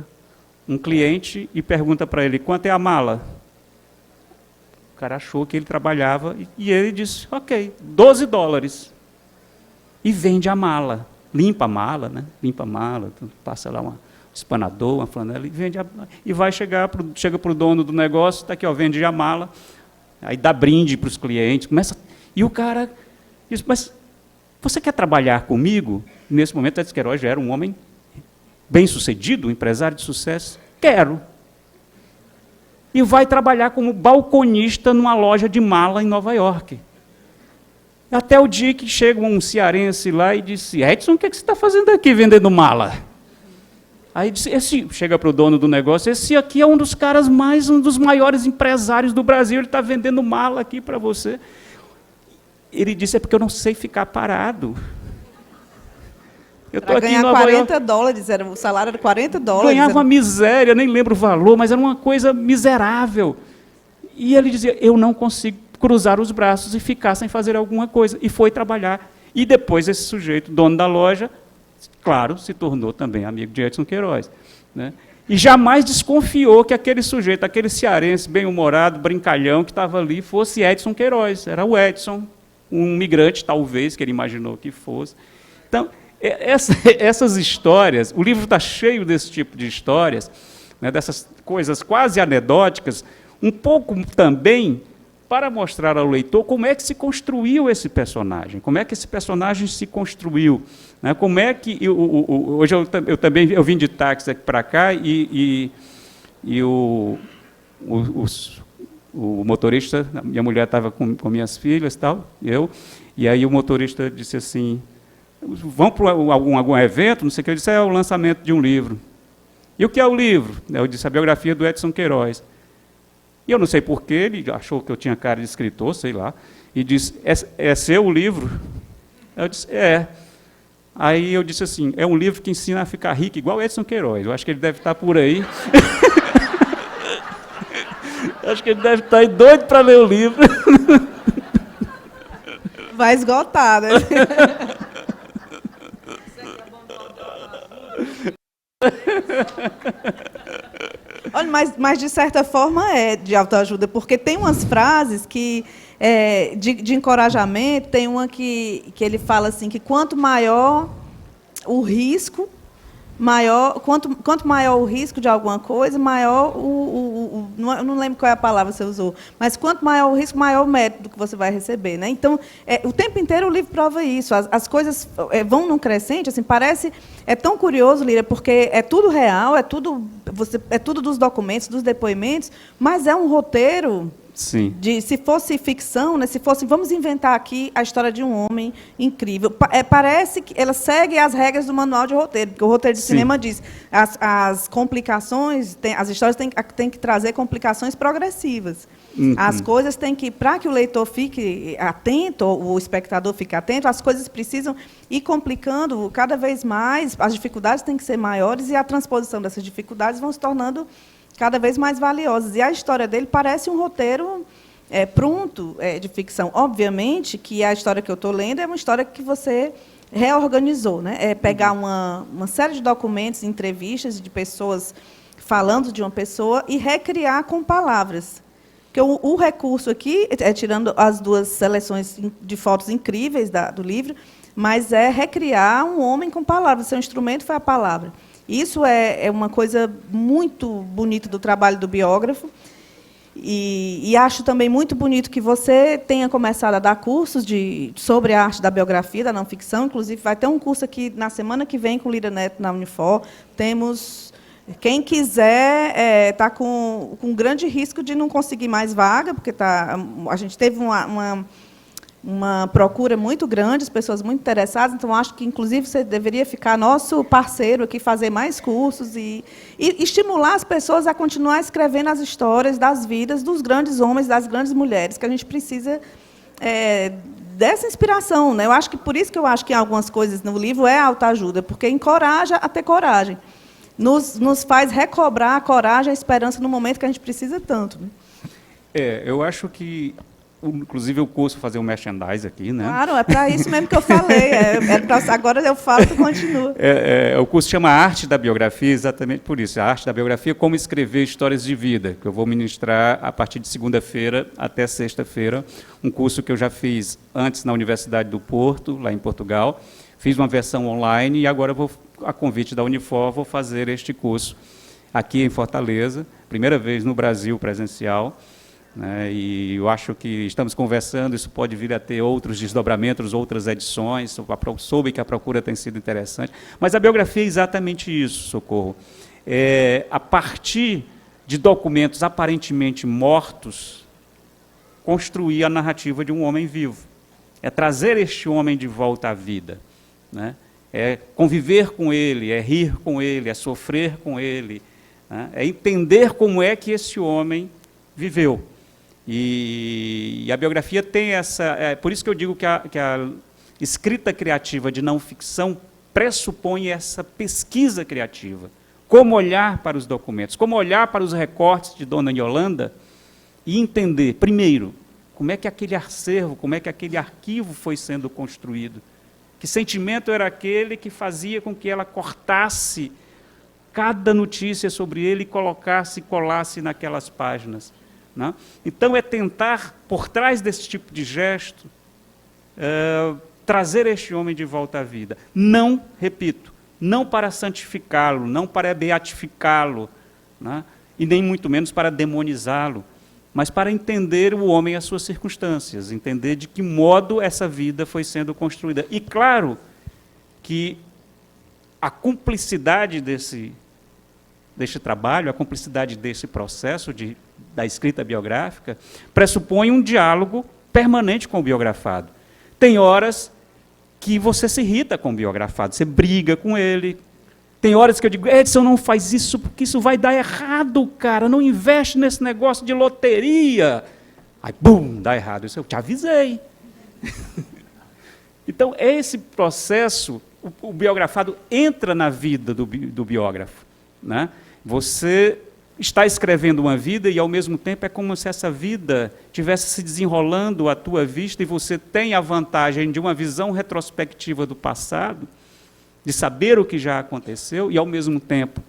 um cliente e pergunta para ele, quanto é a mala? O cara achou que ele trabalhava e ele disse, ok, $12. E vende a mala, limpa a mala, né? Limpa a mala, passa lá um espanador, uma flanela, e vende e chega para o dono do negócio, está aqui, ó, vende a mala, aí dá brinde para os clientes, e o cara diz, mas você quer trabalhar comigo? Nesse momento, Edson Queiroz já era um homem bem-sucedido, um empresário de sucesso. Quero. E vai trabalhar como balconista numa loja de mala em Nova York. Até o dia que chega um cearense lá e disse, Edson, o que você está fazendo aqui vendendo mala? Aí chega para o dono do negócio, esse aqui é um dos maiores empresários do Brasil, ele está vendendo mala aqui para você. Ele disse, é porque eu não sei ficar parado. Eu para ganhar $40, o salário era $40. Ganhava uma miséria, nem lembro o valor, mas era uma coisa miserável. E ele dizia, eu não consigo cruzar os braços e ficar sem fazer alguma coisa. E foi trabalhar. E depois esse sujeito, dono da loja, claro, se tornou também amigo de Edson Queiroz, né? E jamais desconfiou que aquele sujeito, aquele cearense bem-humorado, brincalhão, que estava ali, fosse Edson Queiroz. Era o Edson, um migrante, talvez, que ele imaginou que fosse. Então, essas histórias, o livro está cheio desse tipo de histórias, né, dessas coisas quase anedóticas, um pouco também para mostrar ao leitor como é que se construiu esse personagem, como é que esse personagem se construiu, né, como é que... hoje eu vim de táxi aqui para cá e o motorista, minha mulher estava com minhas filhas, e aí o motorista disse assim, vão para algum evento, não sei o que, eu disse, é o lançamento de um livro. E o que é o livro? Eu disse, a biografia do Edson Queiroz. E eu não sei porquê, ele achou que eu tinha cara de escritor, sei lá, e disse, é seu o livro? Eu disse, é. Aí eu disse assim, é um livro que ensina a ficar rico, igual Edson Queiroz, eu acho que ele deve estar por aí. Acho que ele deve estar aí doido para ler o livro. Vai esgotar, né? Olha, mas de certa forma é de autoajuda, porque tem umas frases que de encorajamento, tem uma que ele fala assim, que quanto maior o risco, quanto maior o risco de alguma coisa, maior eu não lembro qual é a palavra que você usou, mas quanto maior o risco, maior o mérito que você vai receber, né? Então, o tempo inteiro o livro prova isso. As coisas vão num crescente, assim, parece... É tão curioso, Líria, porque é tudo real, é tudo dos documentos, dos depoimentos, mas é um roteiro... Sim. Se fosse ficção, né, se fosse, vamos inventar aqui a história de um homem incrível. Parece que ela segue as regras do manual de roteiro, porque o roteiro de cinema diz as complicações, as histórias têm que trazer complicações progressivas. As coisas têm que, para que o leitor fique atento, o espectador fique atento, as coisas precisam ir complicando cada vez mais, as dificuldades têm que ser maiores e a transposição dessas dificuldades vão se tornando cada vez mais valiosas. E a história dele parece um roteiro pronto de ficção. Obviamente que a história que eu estou lendo é uma história que você reorganizou, né? É pegar uma série de documentos, entrevistas de pessoas falando de uma pessoa e recriar com palavras. Porque o recurso aqui, tirando as duas seleções de fotos incríveis do livro, mas é recriar um homem com palavras. Seu instrumento foi a palavra. Isso é uma coisa muito bonita do trabalho do biógrafo. E acho também muito bonito que você tenha começado a dar cursos sobre a arte da biografia, da não-ficção. Inclusive, vai ter um curso aqui na semana que vem com Líria Neto na Unifor. Temos... Quem quiser está com grande risco de não conseguir mais vaga, porque a gente teve uma procura muito grande, as pessoas muito interessadas, então acho que, inclusive, você deveria ficar nosso parceiro aqui, fazer mais cursos e estimular as pessoas a continuar escrevendo as histórias das vidas dos grandes homens, das grandes mulheres, que a gente precisa dessa inspiração, né? Eu acho que, por isso que eu acho que algumas coisas no livro é autoajuda, porque encoraja a ter coragem, nos faz recobrar a coragem, a esperança no momento que a gente precisa tanto. Né? Eu acho que, inclusive, o curso fazer um merchandise aqui, né? Claro, é para isso mesmo que eu falei. Agora eu falo, tu continua. O curso chama Arte da Biografia, exatamente por isso. A Arte da Biografia, como escrever histórias de vida, que eu vou ministrar a partir de segunda-feira até sexta-feira, um curso que eu já fiz antes na Universidade do Porto, lá em Portugal. Fiz uma versão online e agora, a convite da Unifor, vou fazer este curso aqui em Fortaleza, primeira vez no Brasil presencial. Né, e eu acho que estamos conversando, isso pode vir a ter outros desdobramentos, outras edições, soube que a procura tem sido interessante, mas a biografia é exatamente isso, Socorro. A partir de documentos aparentemente mortos, construir a narrativa de um homem vivo. É trazer este homem de volta à vida. Né, é conviver com ele, é rir com ele, é sofrer com ele, né, é entender como é que esse homem viveu. E a biografia tem essa... por isso que eu digo que a escrita criativa de não ficção pressupõe essa pesquisa criativa. Como olhar para os documentos, como olhar para os recortes de Dona Yolanda e entender, primeiro, como é que aquele acervo, como é que aquele arquivo foi sendo construído. Que sentimento era aquele que fazia com que ela cortasse cada notícia sobre ele e colasse naquelas páginas. Não? Então, é tentar, por trás desse tipo de gesto, trazer este homem de volta à vida. Não, repito, não para santificá-lo, não para beatificá-lo, né? E nem muito menos para demonizá-lo, mas para entender o homem e as suas circunstâncias, entender de que modo essa vida foi sendo construída. E, claro, que a cumplicidade deste trabalho, a cumplicidade desse processo da escrita biográfica, pressupõe um diálogo permanente com o biografado. Tem horas que você se irrita com o biografado, você briga com ele. Tem horas que eu digo, Edson, não faz isso, porque isso vai dar errado, cara, não investe nesse negócio de loteria. Aí, bum, dá errado. Isso eu te avisei. Então, esse processo, o biografado entra na vida do biógrafo. Né? Você está escrevendo uma vida e, ao mesmo tempo, é como se essa vida estivesse se desenrolando à tua vista e você tem a vantagem de uma visão retrospectiva do passado, de saber o que já aconteceu e, ao mesmo tempo,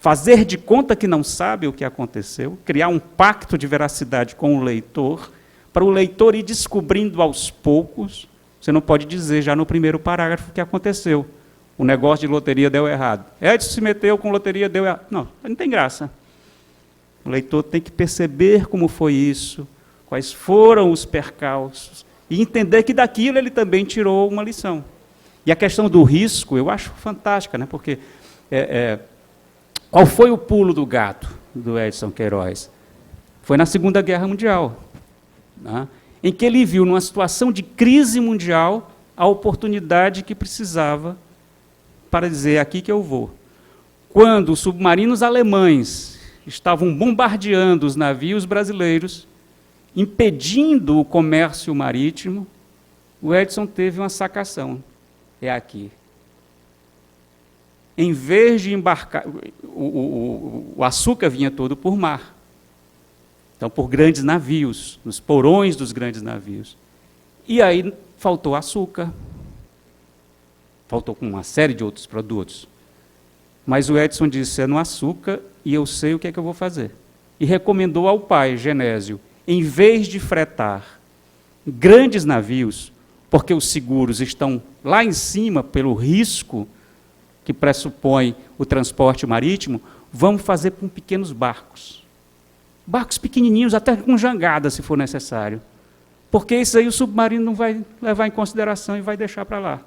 fazer de conta que não sabe o que aconteceu, criar um pacto de veracidade com o leitor, para o leitor ir descobrindo aos poucos. Você não pode dizer já no primeiro parágrafo o que aconteceu. O negócio de loteria deu errado. Edson se meteu com loteria, deu errado. Não tem graça. O leitor tem que perceber como foi isso, quais foram os percalços, e entender que daquilo ele também tirou uma lição. E a questão do risco, eu acho fantástica, né? Porque qual foi o pulo do gato do Edson Queiroz? Foi na Segunda Guerra Mundial, né? Em que ele viu, numa situação de crise mundial, a oportunidade que precisava para dizer, aqui que eu vou. Quando os submarinos alemães estavam bombardeando os navios brasileiros, impedindo o comércio marítimo, o Edson teve uma sacação. É aqui. Em vez de embarcar, o açúcar vinha todo por mar. Então, por grandes navios, nos porões dos grandes navios. E aí faltou açúcar, faltou uma série de outros produtos. Mas o Edson disse, é no açúcar e eu sei o que é que eu vou fazer. E recomendou ao pai, Genésio, em vez de fretar grandes navios, porque os seguros estão lá em cima pelo risco que pressupõe o transporte marítimo, vamos fazer com pequenos barcos. Barcos pequenininhos, até com jangada, se for necessário. Porque isso aí o submarino não vai levar em consideração e vai deixar para lá.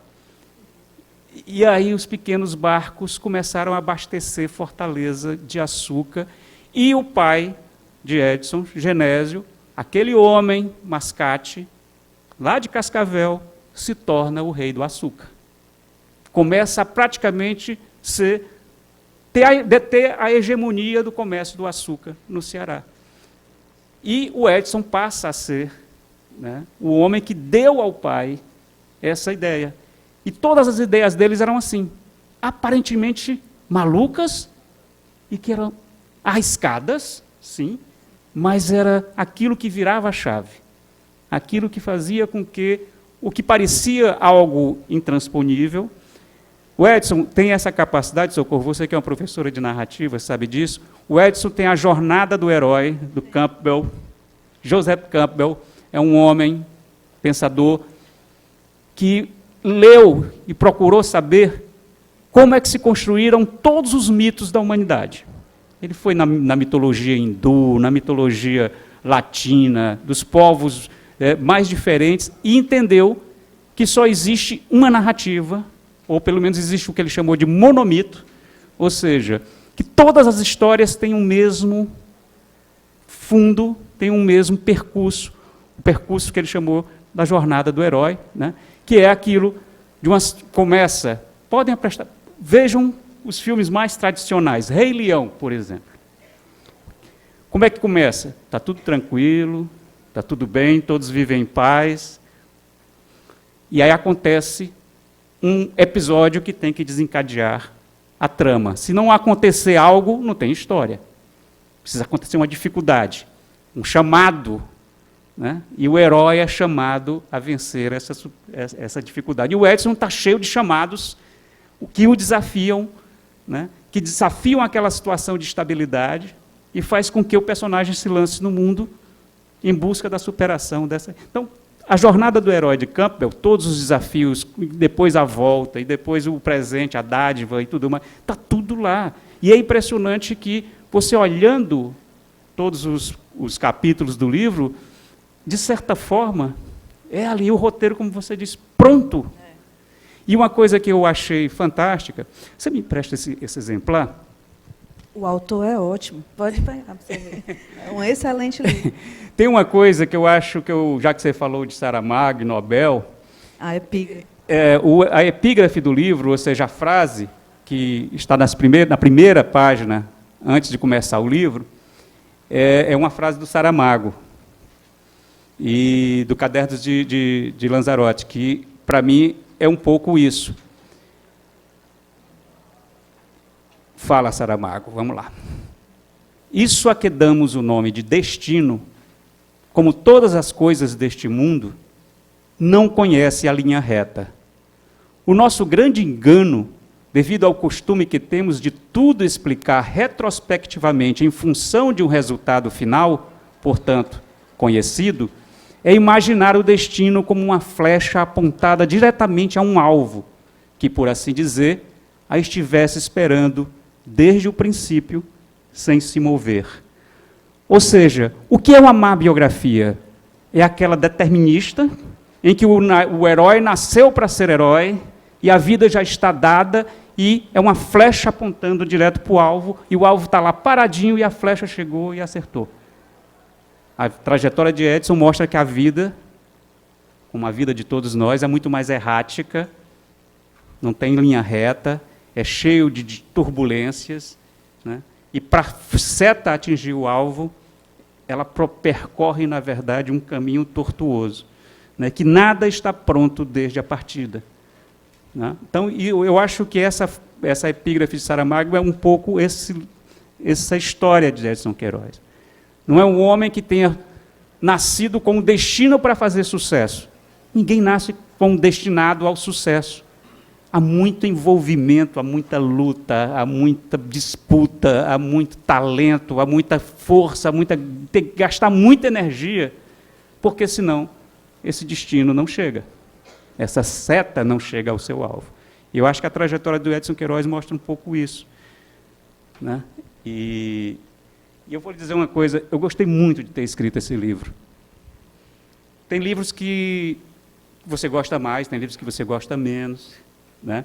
E aí os pequenos barcos começaram a abastecer Fortaleza de açúcar, e o pai de Edson, Genésio, aquele homem mascate, lá de Cascavel, se torna o rei do açúcar. Começa a praticamente deter a hegemonia do comércio do açúcar no Ceará. E o Edson passa a ser, né, o homem que deu ao pai essa ideia. E todas as ideias deles eram assim, aparentemente malucas e que eram arriscadas, sim, mas era aquilo que virava a chave, aquilo que fazia com que o que parecia algo intransponível. O Edson tem essa capacidade, Socorro, você que é uma professora de narrativa, sabe disso. O Edson tem a jornada do herói, do Campbell. Joseph Campbell é um homem, pensador, que leu e procurou saber como é que se construíram todos os mitos da humanidade. Ele foi na mitologia hindu, na mitologia latina, dos povos mais diferentes, e entendeu que só existe uma narrativa, ou pelo menos existe o que ele chamou de monomito, ou seja, que todas as histórias têm o mesmo fundo, têm o mesmo percurso, o percurso que ele chamou da jornada do herói, né, que é aquilo de uma... Começa, podem prestar... Vejam os filmes mais tradicionais, Rei Leão, por exemplo. Como é que começa? Está tudo tranquilo, está tudo bem, todos vivem em paz. E aí acontece um episódio que tem que desencadear a trama. Se não acontecer algo, não tem história. Precisa acontecer uma dificuldade, um chamado, né? E o herói é chamado a vencer essa dificuldade. E o Edson está cheio de chamados que o desafiam, né? Que desafiam aquela situação de estabilidade e faz com que o personagem se lance no mundo em busca da superação dessa... Então, a jornada do herói de Campbell, todos os desafios, depois a volta, e depois o presente, a dádiva e tudo mais, está tudo lá. E é impressionante que você olhando todos os capítulos do livro, de certa forma, é ali o roteiro, como você disse, pronto. E uma coisa que eu achei fantástica, você me empresta esse exemplar? O autor é ótimo, pode pegar para você ver. É um excelente livro. Tem uma coisa que eu acho que, já que você falou de Saramago e Nobel... A epígrafe. A epígrafe do livro, ou seja, a frase que está na primeira página, antes de começar o livro, é uma frase do Saramago, e do Cadernos de Lanzarote, que, para mim, é um pouco isso. Fala, Saramago, vamos lá. Isso a que damos o nome de destino, como todas as coisas deste mundo, não conhece a linha reta. O nosso grande engano, devido ao costume que temos de tudo explicar retrospectivamente em função de um resultado final, portanto, conhecido, é imaginar o destino como uma flecha apontada diretamente a um alvo, que, por assim dizer, a estivesse esperando desde o princípio, sem se mover. Ou seja, o que é uma má biografia? É aquela determinista, em que o herói nasceu para ser herói, e a vida já está dada, e é uma flecha apontando direto para o alvo, e o alvo está lá paradinho, e a flecha chegou e acertou. A trajetória de Edson mostra que a vida, como a vida de todos nós, é muito mais errática, não tem linha reta, é cheio de turbulências, né? E para a seta atingir o alvo, ela percorre, na verdade, um caminho tortuoso, né? Que nada está pronto desde a partida, né? Então, eu acho que essa epígrafe de Saramago é um pouco essa história de Edson Queiroz. Não é um homem que tenha nascido com um destino para fazer sucesso. Ninguém nasce com um destinado ao sucesso. Há muito envolvimento, há muita luta, há muita disputa, há muito talento, há muita força, tem que gastar muita energia, porque senão esse destino não chega. Essa seta não chega ao seu alvo. E eu acho que a trajetória do Edson Queiroz mostra um pouco isso, né? E eu vou lhe dizer uma coisa, eu gostei muito de ter escrito esse livro. Tem livros que você gosta mais, tem livros que você gosta menos, né?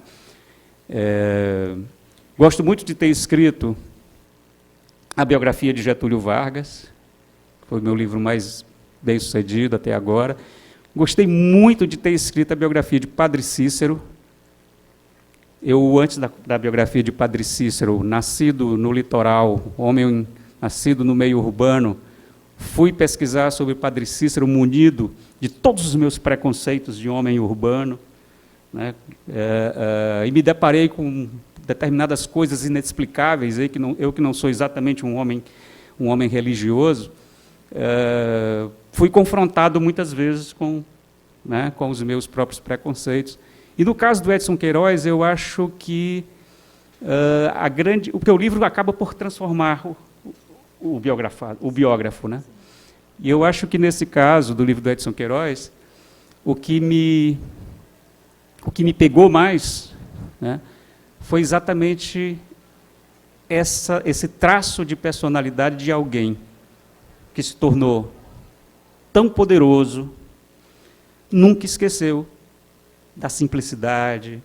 Gosto muito de ter escrito a biografia de Getúlio Vargas, foi o meu livro mais bem-sucedido até agora. Gostei muito de ter escrito a biografia de Padre Cícero. Eu, antes da biografia de Padre Cícero, nascido no litoral, homem nascido no meio urbano, fui pesquisar sobre Padre Cícero munido de todos os meus preconceitos de homem urbano, né? E me deparei com determinadas coisas inexplicáveis, aí, eu que não sou exatamente um homem religioso, fui confrontado muitas vezes com os meus próprios preconceitos. E no caso do Edson Queiroz, eu acho que porque o livro acaba por transformar o biógrafo, né? E eu acho que nesse caso do livro do Edson Queiroz, o que me pegou mais, né, foi exatamente esse traço de personalidade de alguém que se tornou tão poderoso, nunca esqueceu da simplicidade,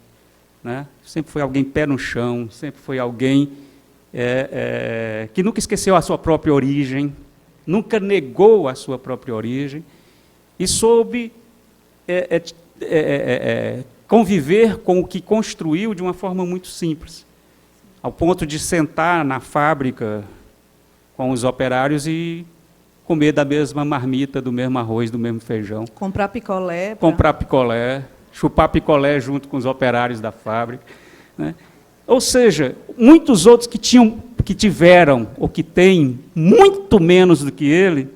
né? Sempre foi alguém pé no chão, sempre foi alguém que nunca esqueceu a sua própria origem, nunca negou a sua própria origem e soube conviver com o que construiu de uma forma muito simples, ao ponto de sentar na fábrica com os operários e comer da mesma marmita, do mesmo arroz, do mesmo feijão. Comprar picolé. Comprar picolé, chupar picolé junto com os operários da fábrica, né? Ou seja, muitos outros que tiveram ou que têm muito menos do que ele,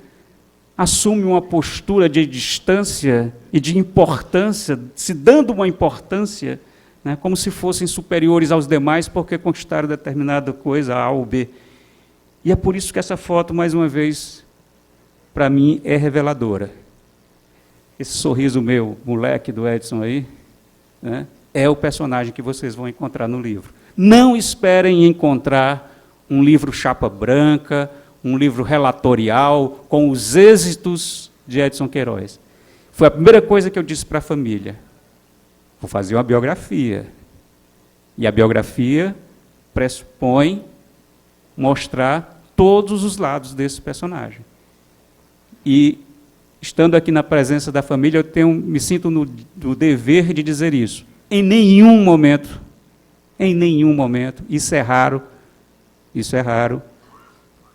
assumem uma postura de distância e de importância, se dando uma importância, né, como se fossem superiores aos demais porque conquistaram determinada coisa, A ou B. E é por isso que essa foto, mais uma vez, para mim, é reveladora. Esse sorriso meu, moleque do Edson aí, né, é o personagem que vocês vão encontrar no livro. Não esperem encontrar um livro chapa branca, um livro relatorial com os êxitos de Edson Queiroz. Foi a primeira coisa que eu disse para a família. Vou fazer uma biografia. E a biografia pressupõe mostrar todos os lados desse personagem. E, estando aqui na presença da família, me sinto no dever de dizer isso. Em nenhum momento, isso é raro,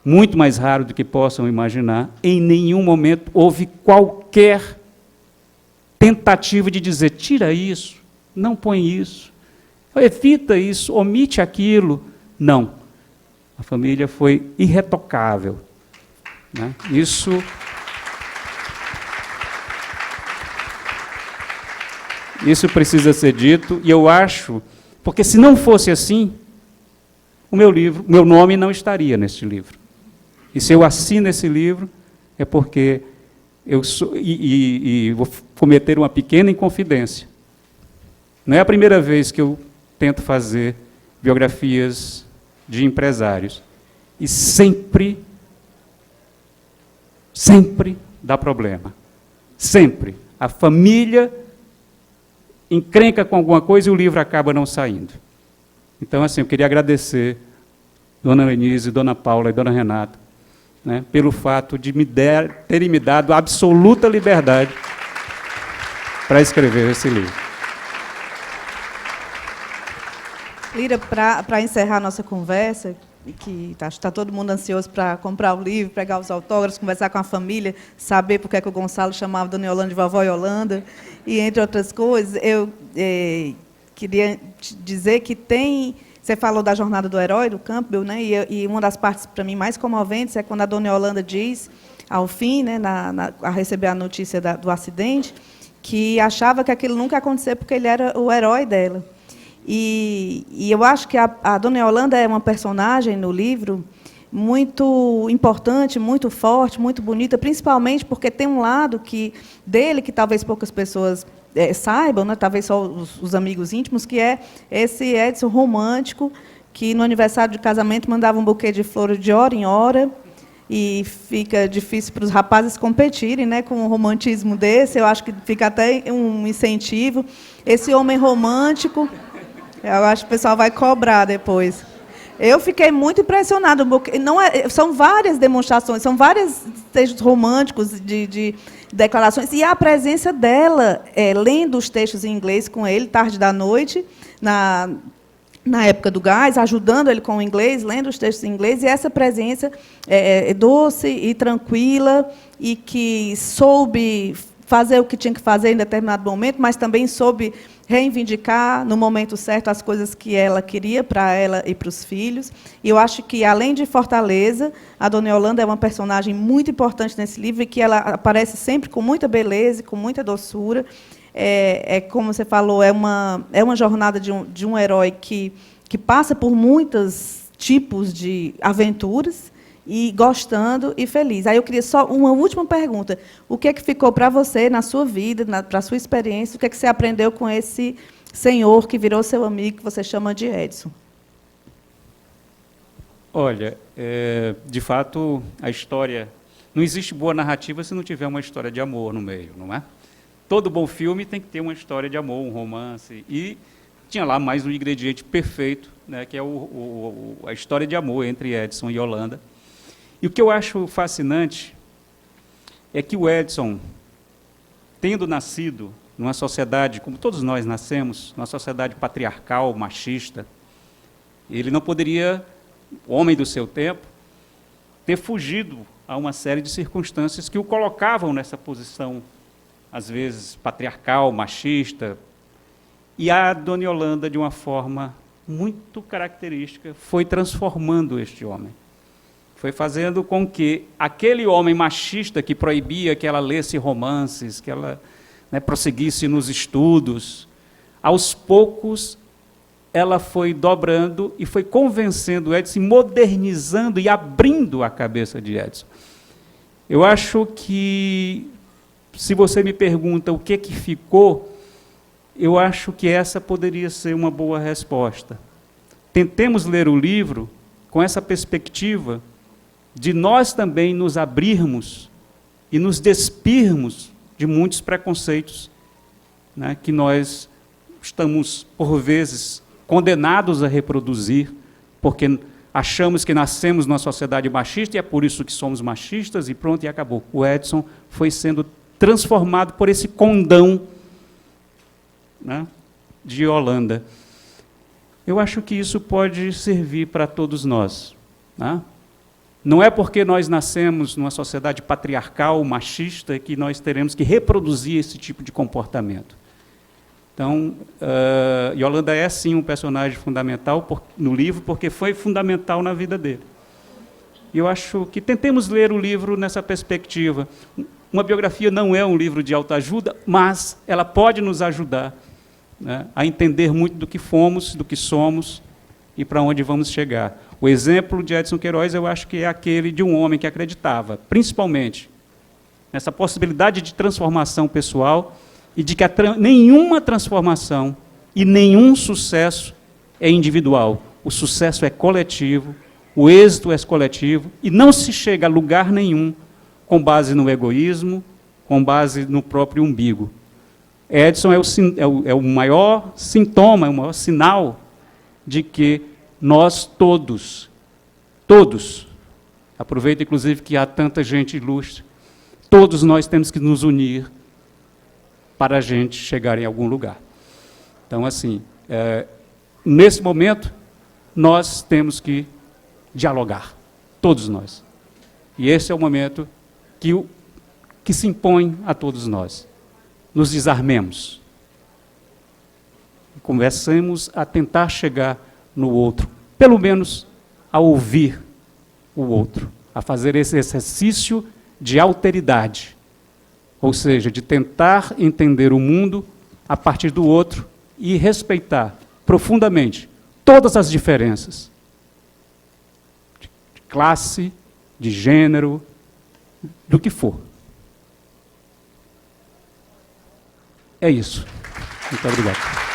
muito mais raro do que possam imaginar, em nenhum momento houve qualquer tentativa de dizer, tira isso, não põe isso, evita isso, omite aquilo. Não. A família foi irretocável, né? Isso precisa ser dito, e eu acho, porque se não fosse assim, o meu nome não estaria neste livro. E se eu assino esse livro, é porque eu sou, e vou cometer uma pequena inconfidência. Não é a primeira vez que eu tento fazer biografias de empresários. E sempre dá problema. Sempre. A família encrenca com alguma coisa e o livro acaba não saindo. Então, assim, eu queria agradecer Dona Lenise, Dona Paula e Dona Renata, né, pelo fato de terem me dado absoluta liberdade para escrever esse livro. Lira, para encerrar nossa conversa, que está todo mundo ansioso para comprar o livro, pegar os autógrafos, conversar com a família, saber por que o Gonçalo chamava Dona Yolanda de Vovó Yolanda, e entre outras coisas, eu queria te dizer que você falou da jornada do herói, do Campbell, né? E uma das partes, para mim, mais comoventes é quando a Dona Yolanda diz, ao fim, né, a receber a notícia do acidente, que achava que aquilo nunca ia acontecer porque ele era o herói dela. E eu acho que a Dona Yolanda é uma personagem no livro muito importante, muito forte, muito bonita, principalmente porque tem um lado dele que talvez poucas pessoas saibam, né, talvez só os amigos íntimos, que é esse Edson romântico, que no aniversário de casamento mandava um buquê de flores de hora em hora, e fica difícil para os rapazes competirem, né, com um romantismo desse. Eu acho que fica até um incentivo. Esse homem romântico, eu acho que o pessoal vai cobrar depois. Eu fiquei muito impressionada, porque não são várias demonstrações, são vários textos românticos de declarações, e a presença dela, lendo os textos em inglês com ele, tarde da noite, na época do gás, ajudando ele com o inglês, lendo os textos em inglês, e essa presença doce e tranquila, e que soube fazer o que tinha que fazer em determinado momento, mas também soube reivindicar, no momento certo, as coisas que ela queria para ela e para os filhos. E eu acho que, além de Fortaleza, a Dona Yolanda é uma personagem muito importante nesse livro, e que ela aparece sempre com muita beleza e com muita doçura. Como você falou, é uma jornada de um herói que passa por muitos tipos de aventuras, e gostando e feliz. Aí eu queria só uma última pergunta. O que é que ficou para você, na sua vida, para a sua experiência, o que é que você aprendeu com esse senhor que virou seu amigo, que você chama de Edson? Olha, de fato, a história... Não existe boa narrativa se não tiver uma história de amor no meio, não é? Todo bom filme tem que ter uma história de amor, um romance. E tinha lá mais um ingrediente perfeito, né, que é a história de amor entre Edson e Yolanda. E o que eu acho fascinante é que o Edson, tendo nascido numa sociedade, como todos nós nascemos, numa sociedade patriarcal, machista, ele não poderia, homem do seu tempo, ter fugido a uma série de circunstâncias que o colocavam nessa posição, às vezes, patriarcal, machista. E a Dona Yolanda, de uma forma muito característica, foi transformando este homem. Foi fazendo com que aquele homem machista que proibia que ela lesse romances, que ela prosseguisse nos estudos, aos poucos ela foi dobrando e foi convencendo Edson, modernizando e abrindo a cabeça de Edson. Eu acho que, se você me pergunta o que ficou, eu acho que essa poderia ser uma boa resposta. Tentemos ler o livro com essa perspectiva de nós também nos abrirmos e nos despirmos de muitos preconceitos, né, que nós estamos, por vezes, condenados a reproduzir, porque achamos que nascemos numa sociedade machista e é por isso que somos machistas, e pronto, e acabou. O Edson foi sendo transformado por esse condão, né, de Yolanda. Eu acho que isso pode servir para todos nós, né? Não é porque nós nascemos numa sociedade patriarcal, machista, que nós teremos que reproduzir esse tipo de comportamento. Então, Yolanda é, sim, um personagem fundamental no livro, porque foi fundamental na vida dele. E eu acho que tentemos ler o livro nessa perspectiva. Uma biografia não é um livro de autoajuda, mas ela pode nos ajudar, né, a entender muito do que fomos, do que somos e para onde vamos chegar. O exemplo de Edson Queiroz, eu acho que é aquele de um homem que acreditava, principalmente, nessa possibilidade de transformação pessoal, e de que nenhuma transformação e nenhum sucesso é individual. O sucesso é coletivo, o êxito é coletivo, e não se chega a lugar nenhum com base no egoísmo, com base no próprio umbigo. Edson é o maior sintoma, é o maior sinal de que nós todos, aproveito inclusive que há tanta gente ilustre, todos nós temos que nos unir para a gente chegar em algum lugar. Então, assim, nesse momento, nós temos que dialogar, todos nós. E esse é o momento que se impõe a todos nós. Nos desarmemos. Conversemos a tentar chegar no outro, pelo menos a ouvir o outro, a fazer esse exercício de alteridade, ou seja, de tentar entender o mundo a partir do outro e respeitar profundamente todas as diferenças de classe, de gênero, do que for. É isso. Muito obrigado.